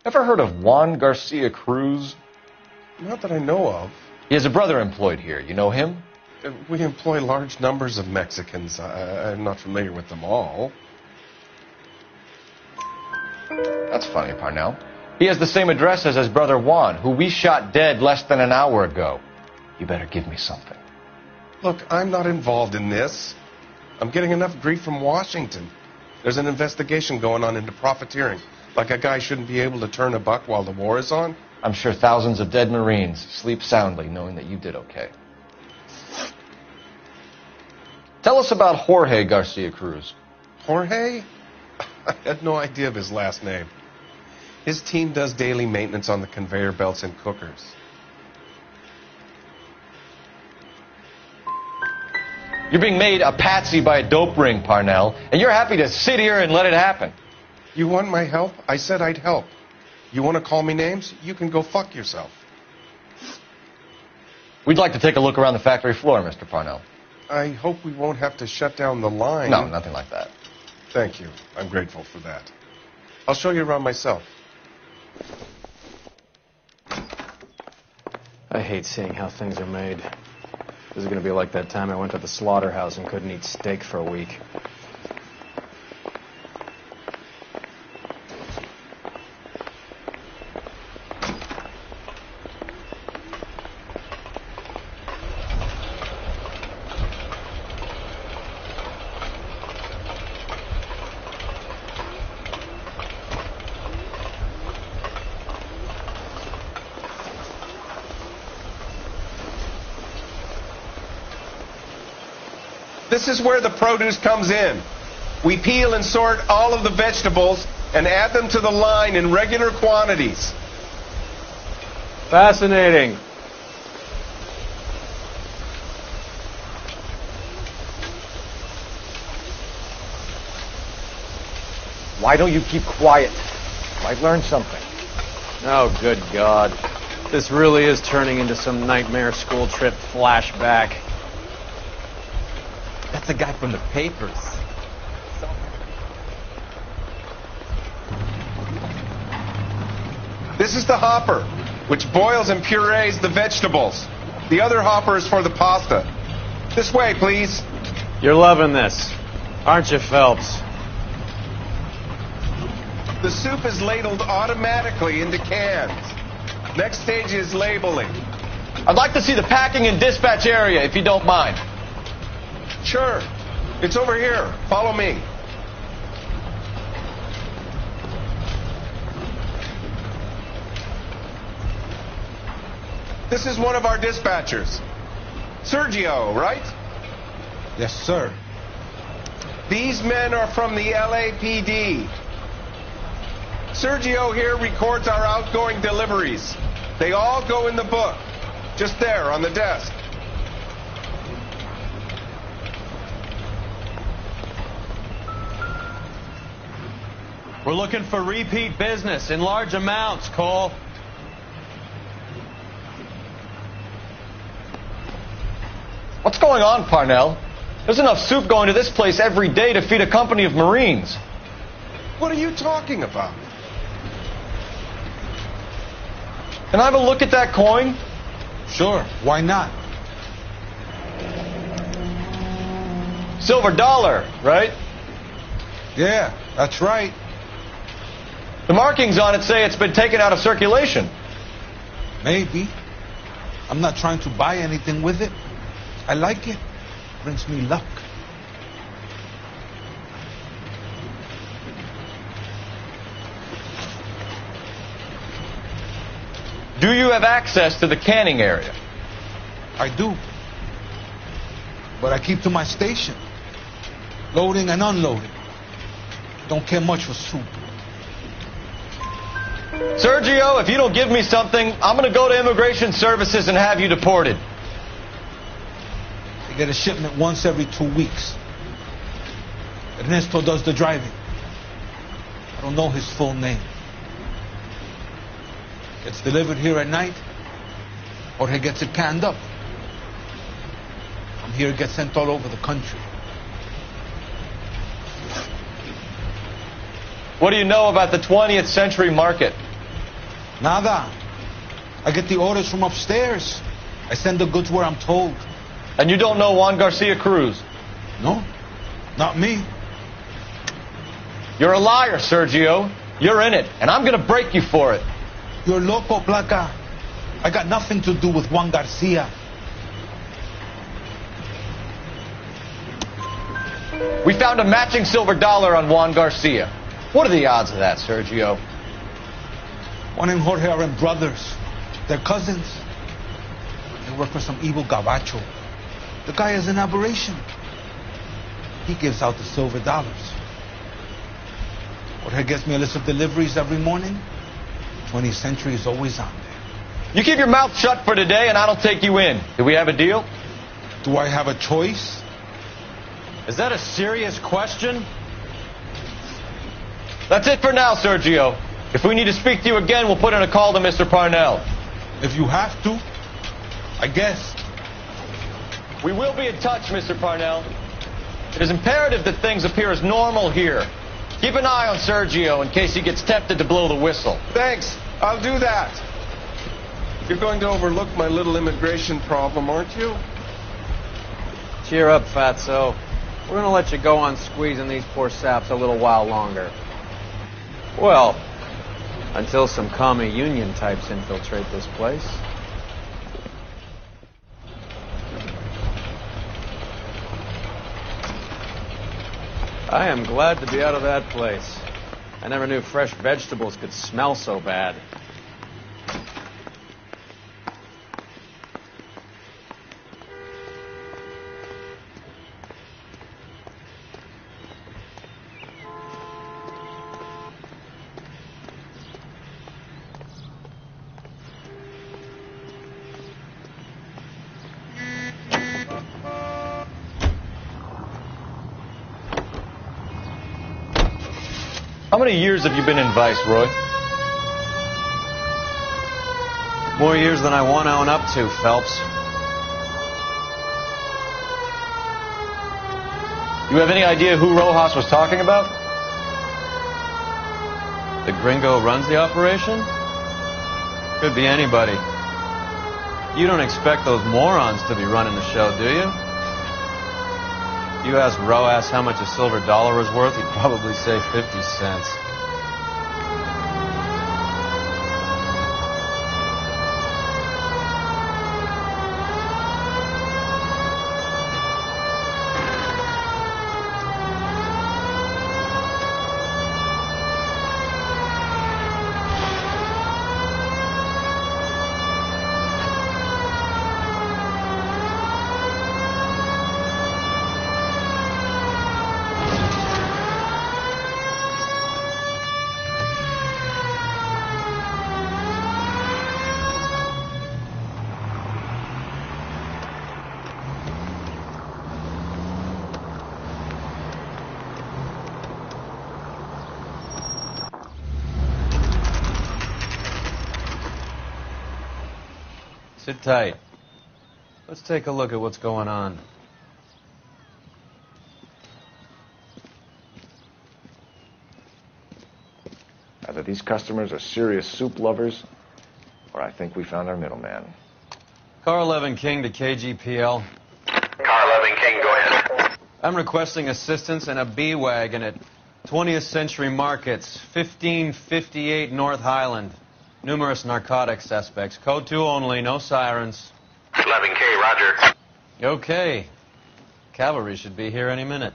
Ever heard of Juan Garcia Cruz? Not that I know of. He has a brother employed here. You know him? We employ large numbers of Mexicans. I'm not familiar with them all. That's funny, Parnell. He has the same address as his brother Juan, who we shot dead less than an hour ago. You better give me something. Look, I'm not involved in this. I'm getting enough grief from Washington. There's an investigation going on into profiteering. Like a guy shouldn't be able to turn a buck while the war is on. I'm sure thousands of dead Marines sleep soundly knowing that you did okay. Tell us about Jorge Garcia Cruz. Jorge? I had no idea of his last name. His team does daily maintenance on the conveyor belts and cookers. You're being made a patsy by a dope ring, Parnell, and you're happy to sit here and let it happen. You want my help? I said I'd help. You want to call me names? You can go fuck yourself. We'd like to take a look around the factory floor, Mr. Parnell. I hope we won't have to shut down the line. No, nothing like that. Thank you. I'm grateful for that. I'll show you around myself. I hate seeing how things are made. This is going to be like that time I went to the slaughterhouse and couldn't eat steak for a week. This is where the produce comes in. We peel and sort all of the vegetables and add them to the line in regular quantities. Fascinating. Why don't you keep quiet? Might learn something. Oh, good God. This really is turning into some nightmare school trip flashback. That's the guy from the papers. This is the hopper, which boils and purees the vegetables. The other hopper is for the pasta. This way, please. You're loving this, aren't you, Phelps? The soup is ladled automatically into cans. Next stage is labeling. I'd like to see the packing and dispatch area, if you don't mind. Sure. It's over here. Follow me. This is one of our dispatchers. Sergio, right? Yes, sir. These men are from the LAPD. Sergio here records our outgoing deliveries. They all go in the book. Just there on the desk. We're looking for repeat business in large amounts, Cole. What's going on, Parnell? There's enough soup going to this place every day to feed a company of Marines. What are you talking about? Can I have a look at that coin? Sure, why not? Silver dollar, right? Yeah, that's right. The markings on it say it's been taken out of circulation. Maybe. I'm not trying to buy anything with it. I like it. Brings me luck. Do you have access to the canning area? I do. But I keep to my station. Loading and unloading. Don't care much for soup. Sergio, if you don't give me something, I'm going to go to Immigration Services and have you deported. They get a shipment once every 2 weeks. Ernesto does the driving. I don't know his full name. Gets delivered here at night, Jorge gets it canned up. From here, it gets sent all over the country. What do you know about the 20th century market? Nada. I get the orders from upstairs. I send the goods where I'm told. And you don't know Juan Garcia Cruz? No, not me. You're a liar, Sergio. You're in it, and I'm going to break you for it. You're loco, Placa. I got nothing to do with Juan Garcia. We found a matching silver dollar on Juan Garcia. What are the odds of that, Sergio? Juan and Jorge are brothers. They're cousins. They work for some evil gabacho. The guy is an aberration. He gives out the silver dollars. Jorge gets me a list of deliveries every morning. 20th Century is always on there. You keep your mouth shut for today, and I don't take you in. Do we have a deal? Do I have a choice? Is that a serious question? That's it for now, Sergio. If we need to speak to you again, we'll put in a call to Mr. Parnell. If you have to, I guess. We will be in touch, Mr. Parnell. It is imperative that things appear as normal here. Keep an eye on Sergio in case he gets tempted to blow the whistle. Thanks. I'll do that. You're going to overlook my little immigration problem, aren't you? Cheer up, Fatso. We're going to let you go on squeezing these poor saps a little while longer. Well, until some commie union types infiltrate this place. I am glad to be out of that place. I never knew fresh vegetables could smell so bad. How many years have you been in Vice, Roy? More years than I want to own up to, Phelps. You have any idea who Rojas was talking about? The gringo runs the operation? Could be anybody. You don't expect those morons to be running the show, do you? You ask Rojas how much a silver dollar is worth, he'd probably say 50 cents. Sit tight. Let's take a look at what's going on. Either these customers are serious soup lovers, or I think we found our middleman. Car 11 King to KGPL. Car 11 King, go ahead. I'm requesting assistance in a B-Wagon at 20th Century Markets, 1558 North Highland. Numerous narcotic suspects. Code 2 only, no sirens. 11K, roger. Okay. Cavalry should be here any minute.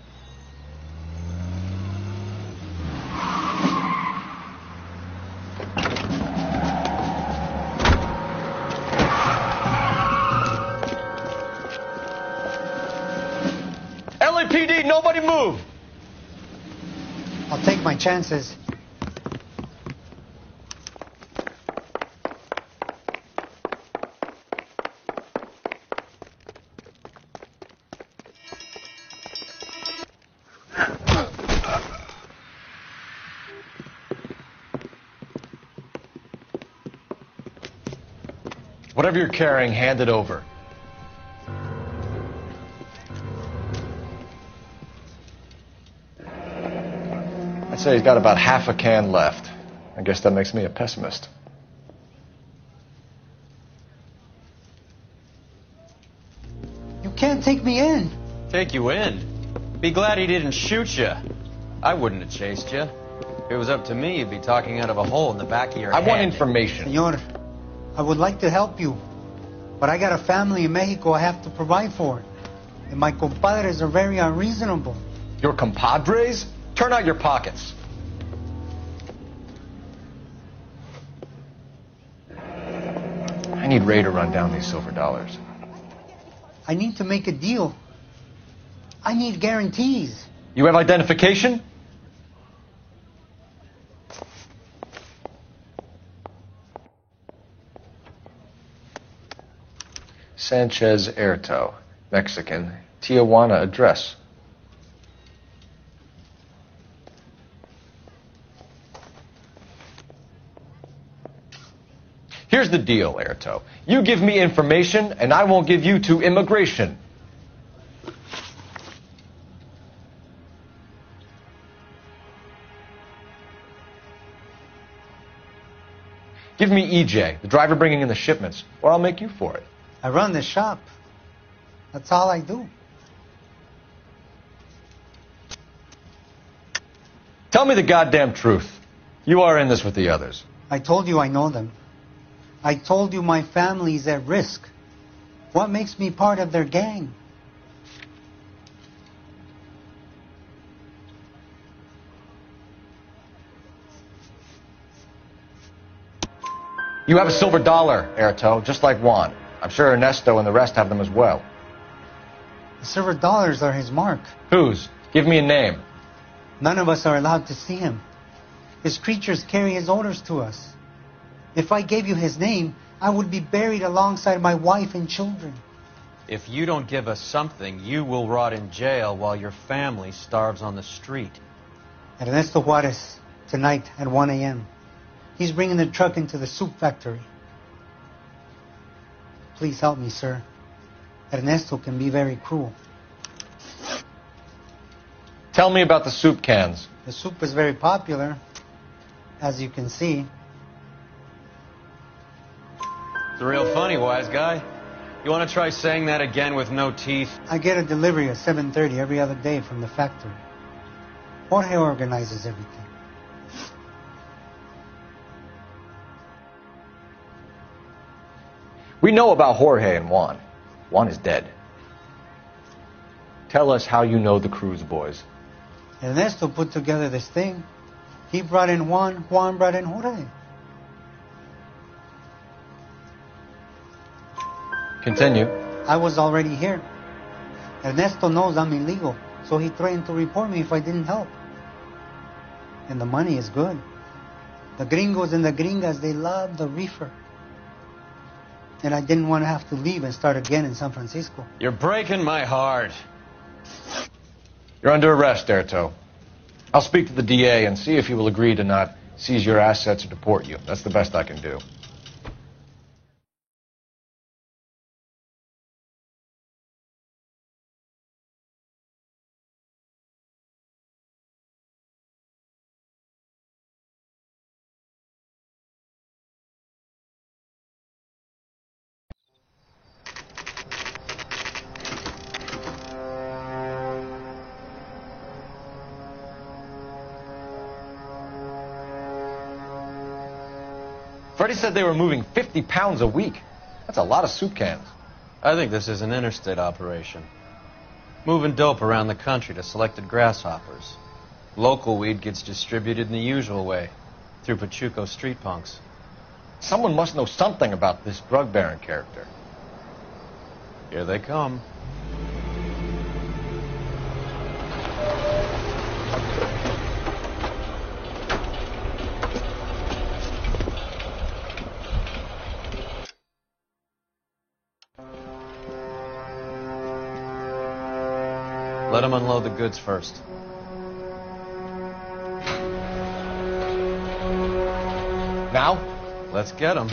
LAPD, nobody move! I'll take my chances. Whatever you're carrying, hand it over. I'd say he's got about half a can left. I guess that makes me a pessimist. You can't take me in. Take you in? Be glad he didn't shoot you. I wouldn't have chased you. If it was up to me, you'd be talking out of a hole in the back of your head. I want information. Senor, I would like to help you, but I got a family in Mexico I have to provide for. And my compadres are very unreasonable. Your compadres? Turn out your pockets. I need Ray to run down these silver dollars. I need to make a deal. I need guarantees. You have identification? Sanchez Erto, Mexican, Tijuana address. Here's the deal, Erto. You give me information, and I won't give you to immigration. Give me EJ, the driver bringing in the shipments, or I'll make you for it. I run the shop. That's all I do. Tell me the goddamn truth. You are in this with the others. I told you I know them. I told you my family's at risk. What makes me part of their gang? You have a silver dollar, Erto, just like Juan. I'm sure Ernesto and the rest have them as well. The silver dollars are his mark. Whose? Give me a name. None of us are allowed to see him. His creatures carry his orders to us. If I gave you his name, I would be buried alongside my wife and children. If you don't give us something, you will rot in jail while your family starves on the street. Ernesto Juarez, tonight at 1 a.m. He's bringing the truck into the soup factory. Please help me, sir. Ernesto can be very cruel. Tell me about the soup cans. The soup is very popular, as you can see. It's real funny, wise guy. You want to try saying that again with no teeth? I get a delivery at 7:30 every other day from the factory. Jorge organizes everything. We know about Jorge and Juan. Juan is dead. Tell us how you know the Cruz boys. Ernesto put together this thing. He brought in Juan, Juan brought in Jorge. Continue. I was already here. Ernesto knows I'm illegal, so he threatened to report me if I didn't help. And the money is good. The gringos and the gringas, they love the reefer. And I didn't want to have to leave and start again in San Francisco. You're breaking my heart. You're under arrest, Erto. I'll speak to the DA and see if he will agree to not seize your assets or deport you. That's the best I can do. Freddie said they were moving 50 pounds a week. That's a lot of soup cans. I think this is an interstate operation. Moving dope around the country to selected grasshoppers. Local weed gets distributed in the usual way, through Pachuco street punks. Someone must know something about this drug baron character. Here they come. Let them unload the goods first. Now? Let's get them.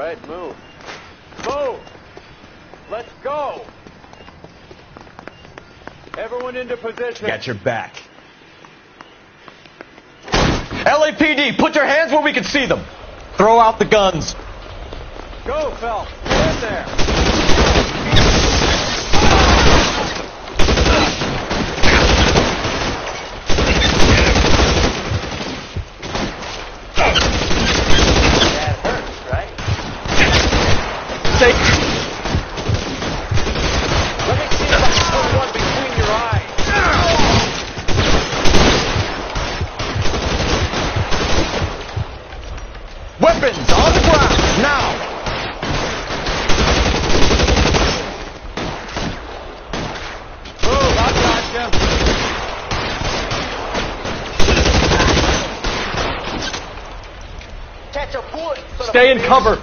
right, move. Move! Let's go! Everyone into position. Got your back. LAPD, put your hands where we can see them. Throw out the guns. Go, Phelps. Get in there. That hurts, right? Stay. Let me see if I can put one between your eyes. Weapons on the ground, now! Move, I got you. Catch a bullet. Stay in cover.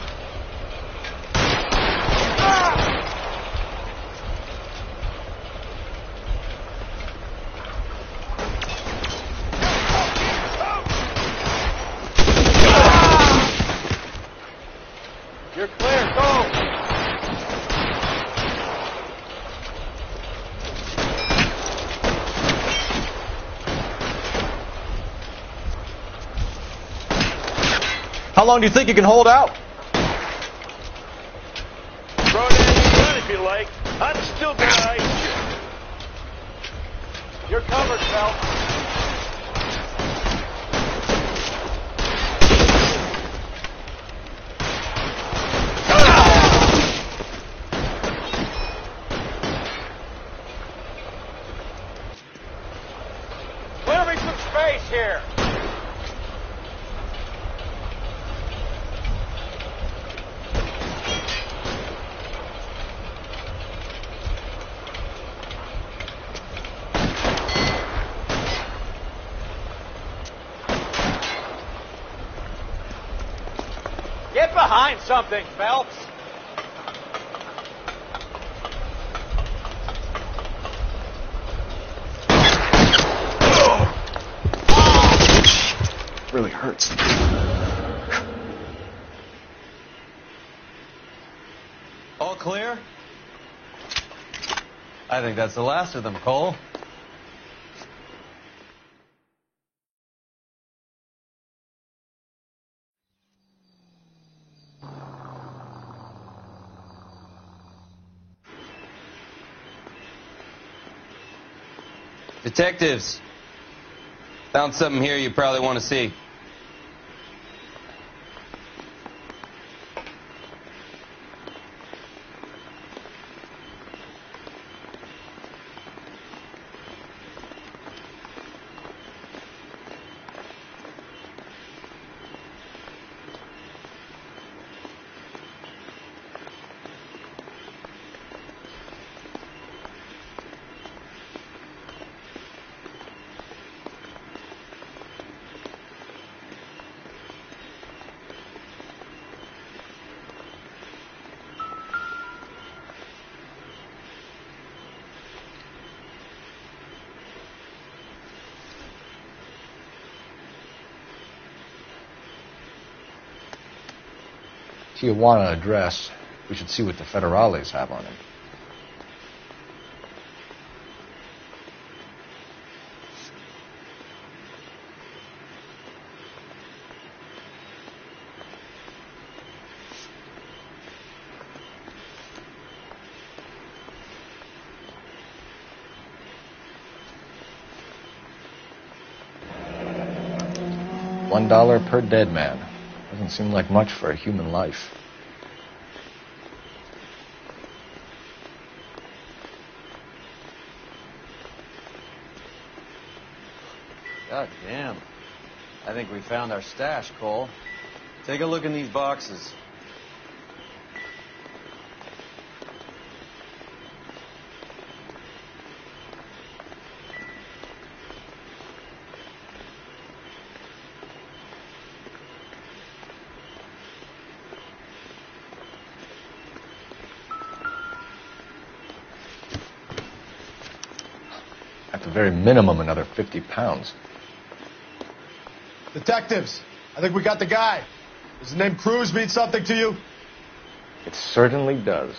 You're clear, go! How long do you think you can hold out? Throw it in the gun if you like. I'm still gonna ice you. You're covered, Phelps. Clear me some space here. Get behind something, Phelps. Really hurts. All clear? I think that's the last of them, Cole. Detectives, found something here you probably want to see. Tijuana address. We should see what the federales have on him. $1 per dead man. Doesn't seem like much for a human life. God damn. I think we found our stash, Cole. Take a look in these boxes. At the very minimum, another 50 pounds. Detectives, I think we got the guy. Does the name Cruz mean something to you? It certainly does.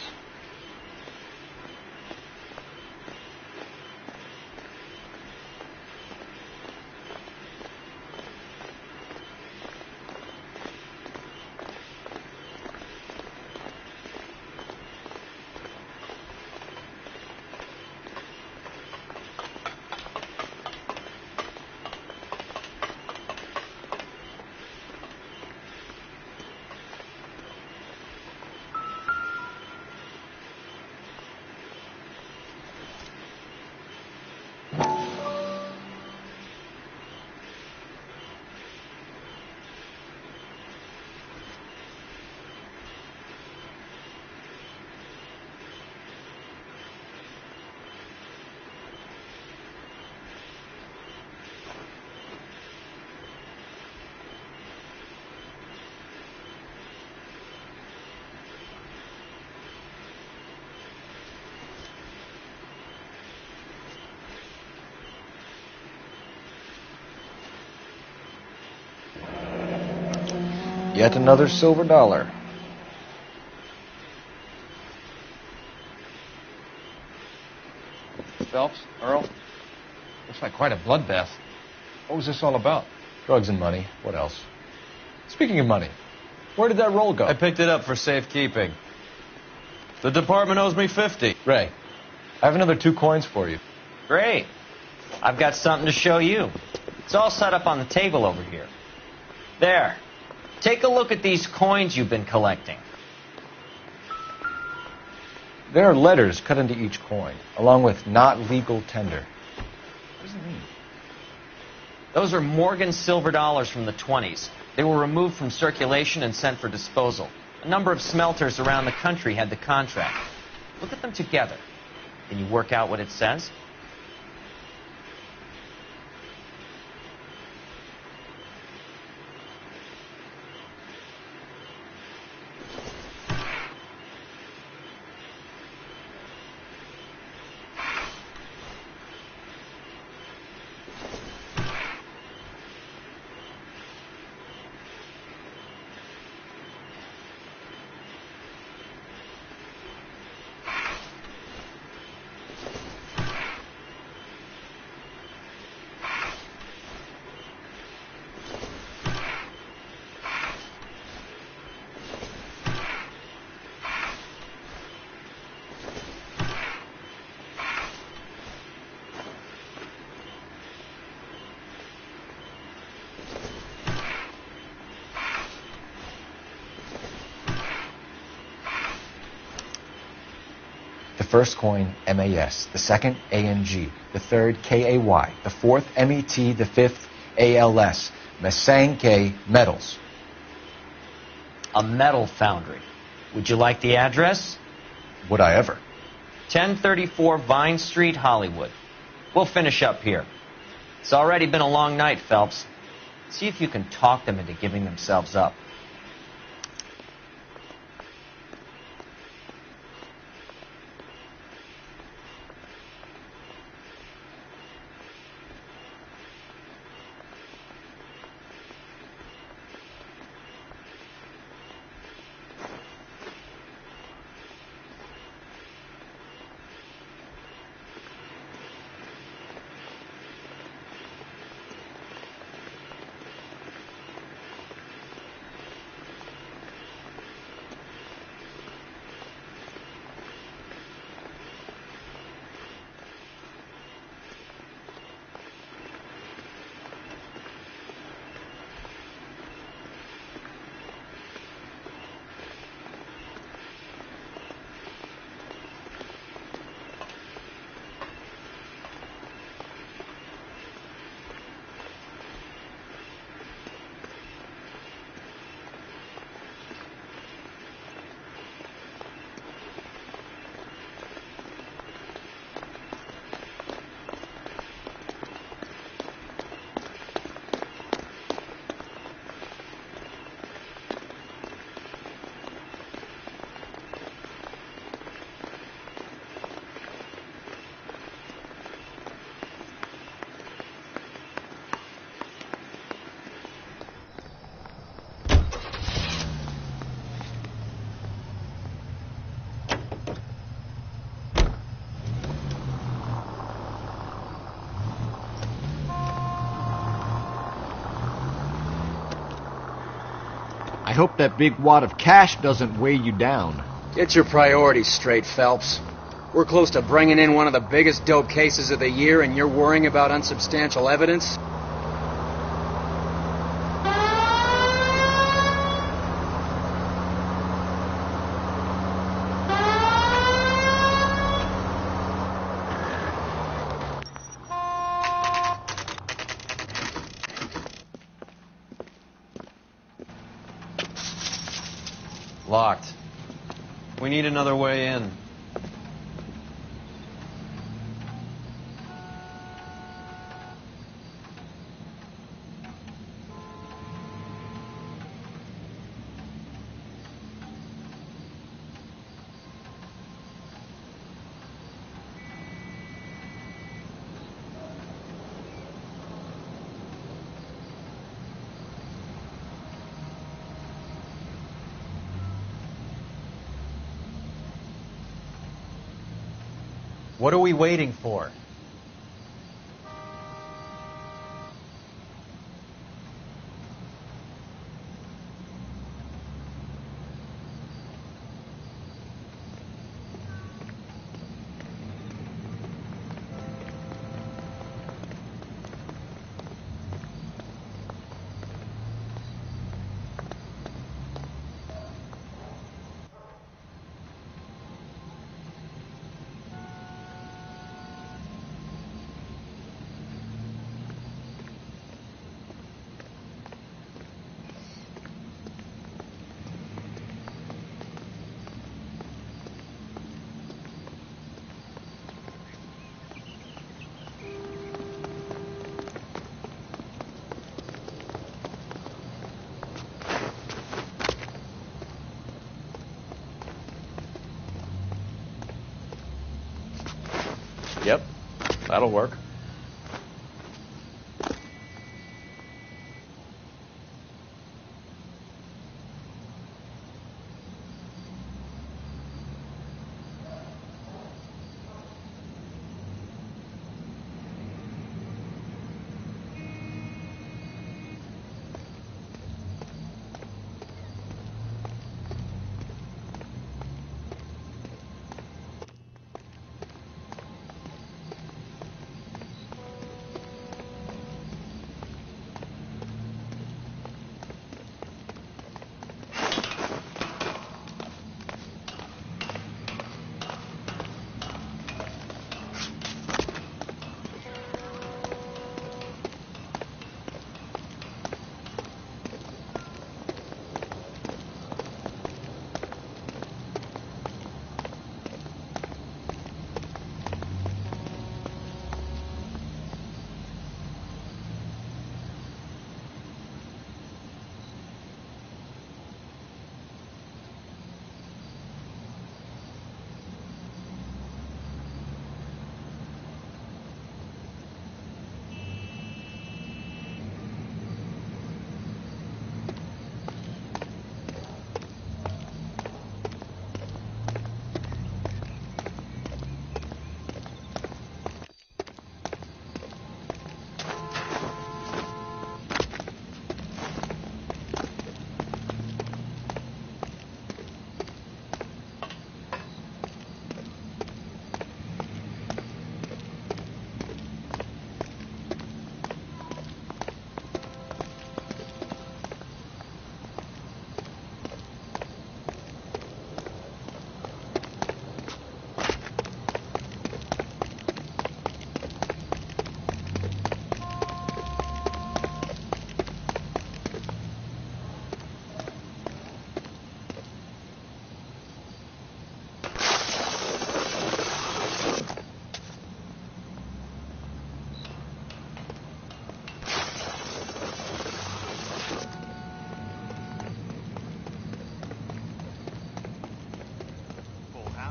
Yet another silver dollar. Phelps, Earl, looks like quite a bloodbath. What was this all about? Drugs and money. What else? Speaking of money, where did that roll go? I picked it up for safekeeping. The department owes me 50. Ray, I have another 2 coins for you. Great. I've got something to show you. It's all set up on the table over here. There. Take a look at these coins you've been collecting. There are letters cut into each coin, along with not legal tender. What does it mean? Those are Morgan silver dollars from the 20s. They were removed from circulation and sent for disposal. A number of smelters around the country had the contract. Look at them together. Can you work out what it says? The first coin, MAS. The second, ANG. The third, KAY. The fourth, MET. The fifth, ALS. Masanke Metals. A metal foundry. Would you like the address? Would I ever? 1034 Vine Street, Hollywood. We'll finish up here. It's already been a long night, Phelps. See if you can talk them into giving themselves up. hope that big wad of cash doesn't weigh you down. Get your priorities straight, Phelps. We're close to bringing in one of the biggest dope cases of the year, and you're worrying about unsubstantial evidence? Locked. We need another way in. What are we waiting for? Yep, that'll work.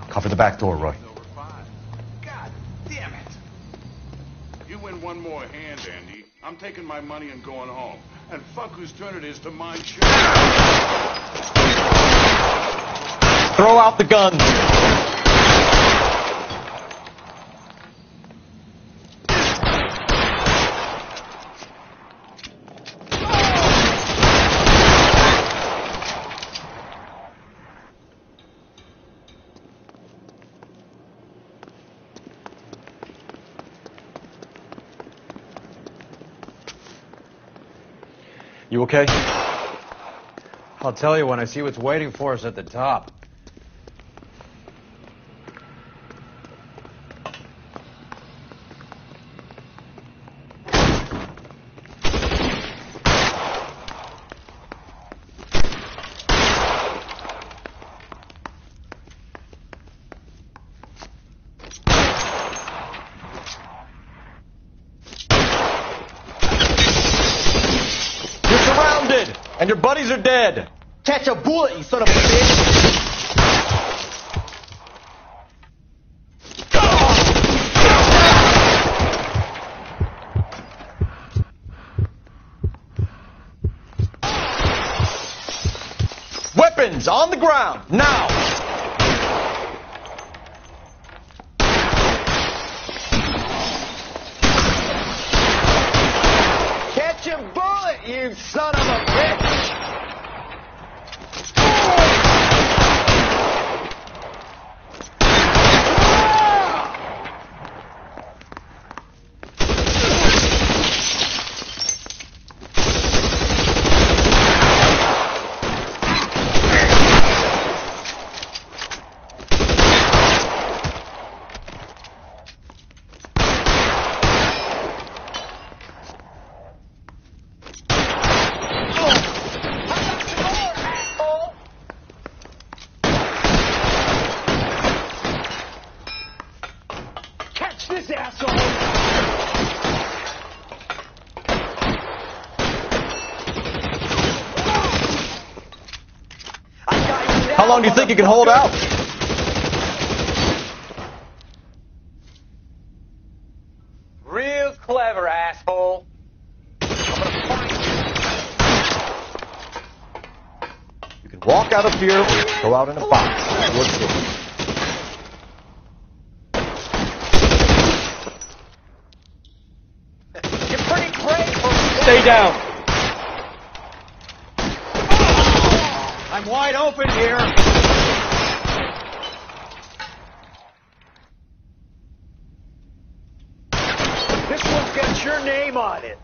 Cover the back door, Roy. God damn it! You win one more hand, Andy. I'm taking my money and going home. And fuck whose turn it is to mind shit. Throw out the guns. You okay? I'll tell you when I see what's waiting for us at the top. And your buddies are dead. Catch a bullet, you son of a bitch! Weapons on the ground, now! Catch a bullet, you son of a bitch! This asshole! How long do you think you can hold out? Real clever, asshole. You can walk out of here or you can go out in a box. What's good? Stay down. I'm wide open here. This one's got your name on it.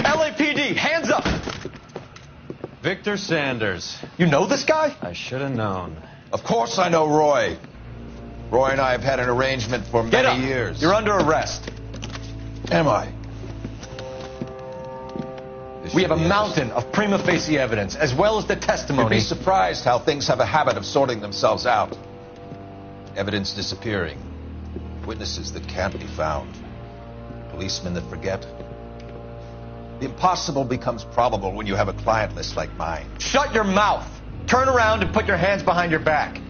LAPD, hands up! Victor Sanders. You know this guy? I should have known. Of course I know Roy. Roy and I have had an arrangement for many years. You're under arrest. Am I? We have a mountain of prima facie evidence, as well as the testimony. You'd be surprised how things have a habit of sorting themselves out. Evidence disappearing. Witnesses that can't be found. Policemen that forget. The impossible becomes probable when you have a client list like mine. Shut your mouth! Turn around and put your hands behind your back.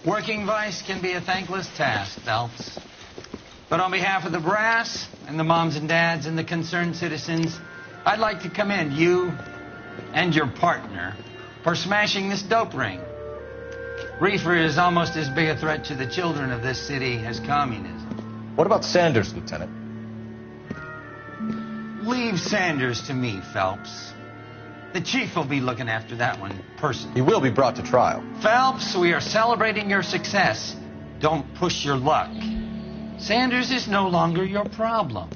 Working vice can be a thankless task, Phelps. But on behalf of the brass and the moms and dads and the concerned citizens, I'd like to commend you and your partner for smashing this dope ring. Reefer is almost as big a threat to the children of this city as communism. What about Sanders, Lieutenant? Leave Sanders to me, Phelps. The chief will be looking after that one personally. He will be brought to trial. Phelps, we are celebrating your success. Don't push your luck. Sanders is no longer your problem.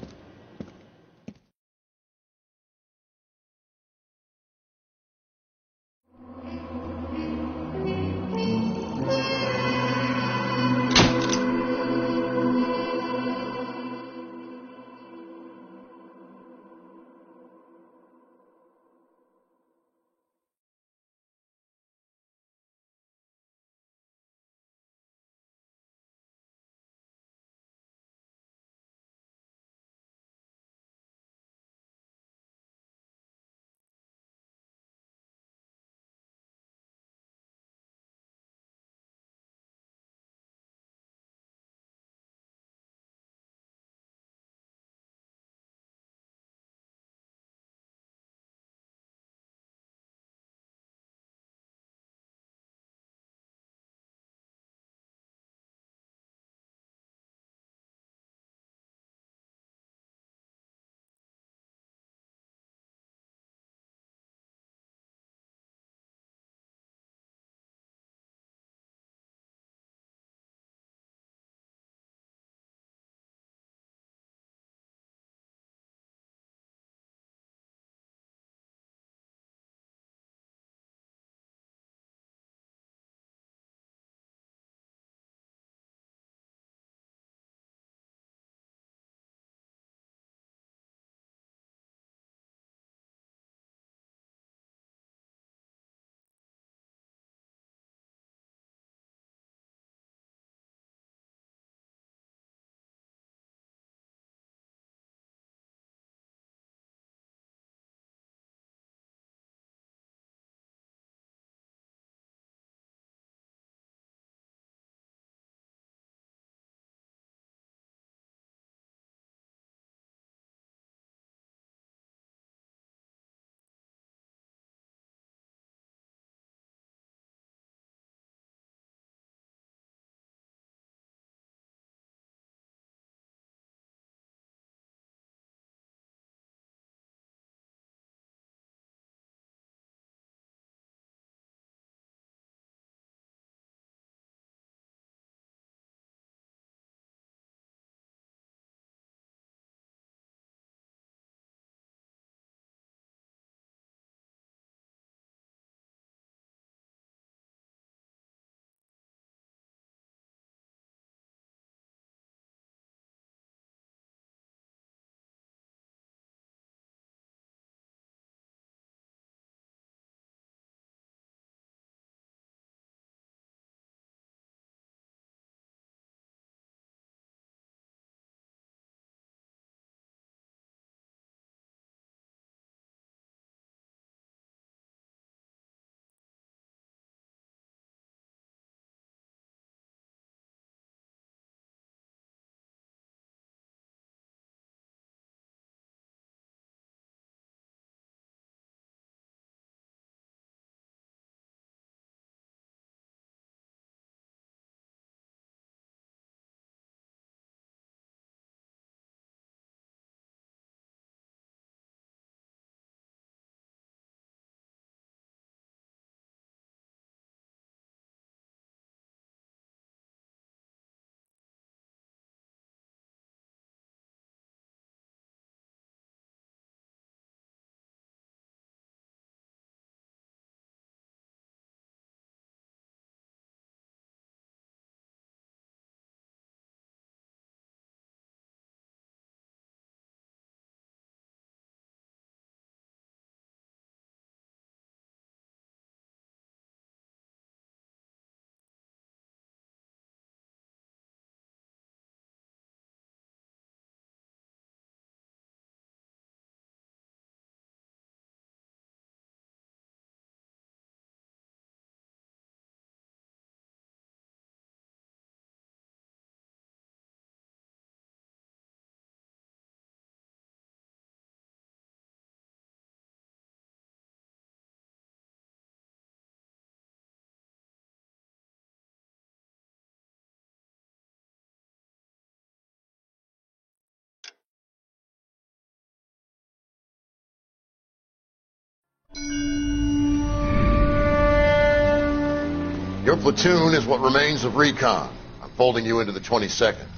Your platoon is what remains of recon. I'm folding you into the 22nd.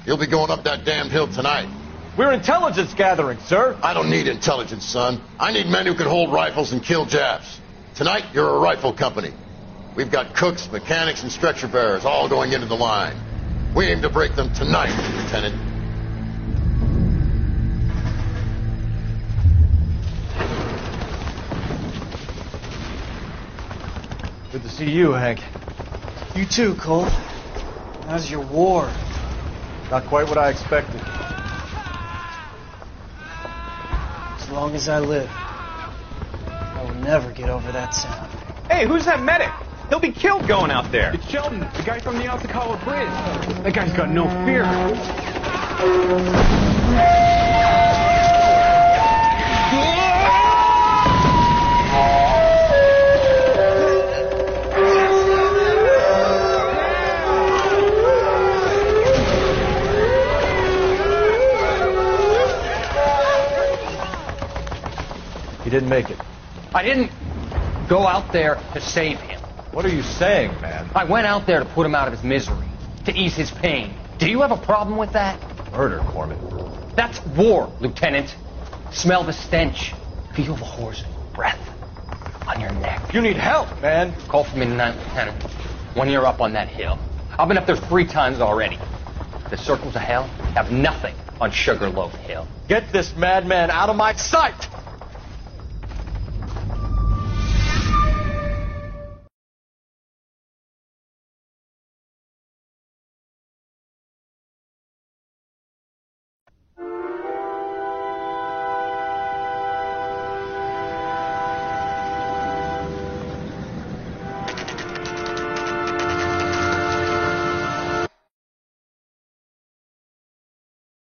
You'll be going up that damned hill tonight. We're intelligence gathering, sir. I don't need intelligence, son. I need men who can hold rifles and kill Japs. Tonight, you're a rifle company. We've got cooks, mechanics, and stretcher bearers all going into the line. We aim to break them tonight, Lieutenant. Good to see you, Hank. You too, Cole. How's your war? Not quite what I expected. As long as I live, I will never get over that sound. Hey, who's that medic? He'll be killed going out there. It's Sheldon, the guy from the Altakawa Bridge. That guy's got no fear. He didn't make it. I didn't go out there to save him. What are you saying, man? I went out there to put him out of his misery, to ease his pain. Do you have a problem with that? Murder, Corman. That's war, Lieutenant. Smell the stench. Feel the horse's breath on your neck. You need help, man. Call for me tonight, Lieutenant. When you're up on that hill. I've been up there 3 times already. The circles of hell have nothing on Sugarloaf Hill. Get this madman out of my sight!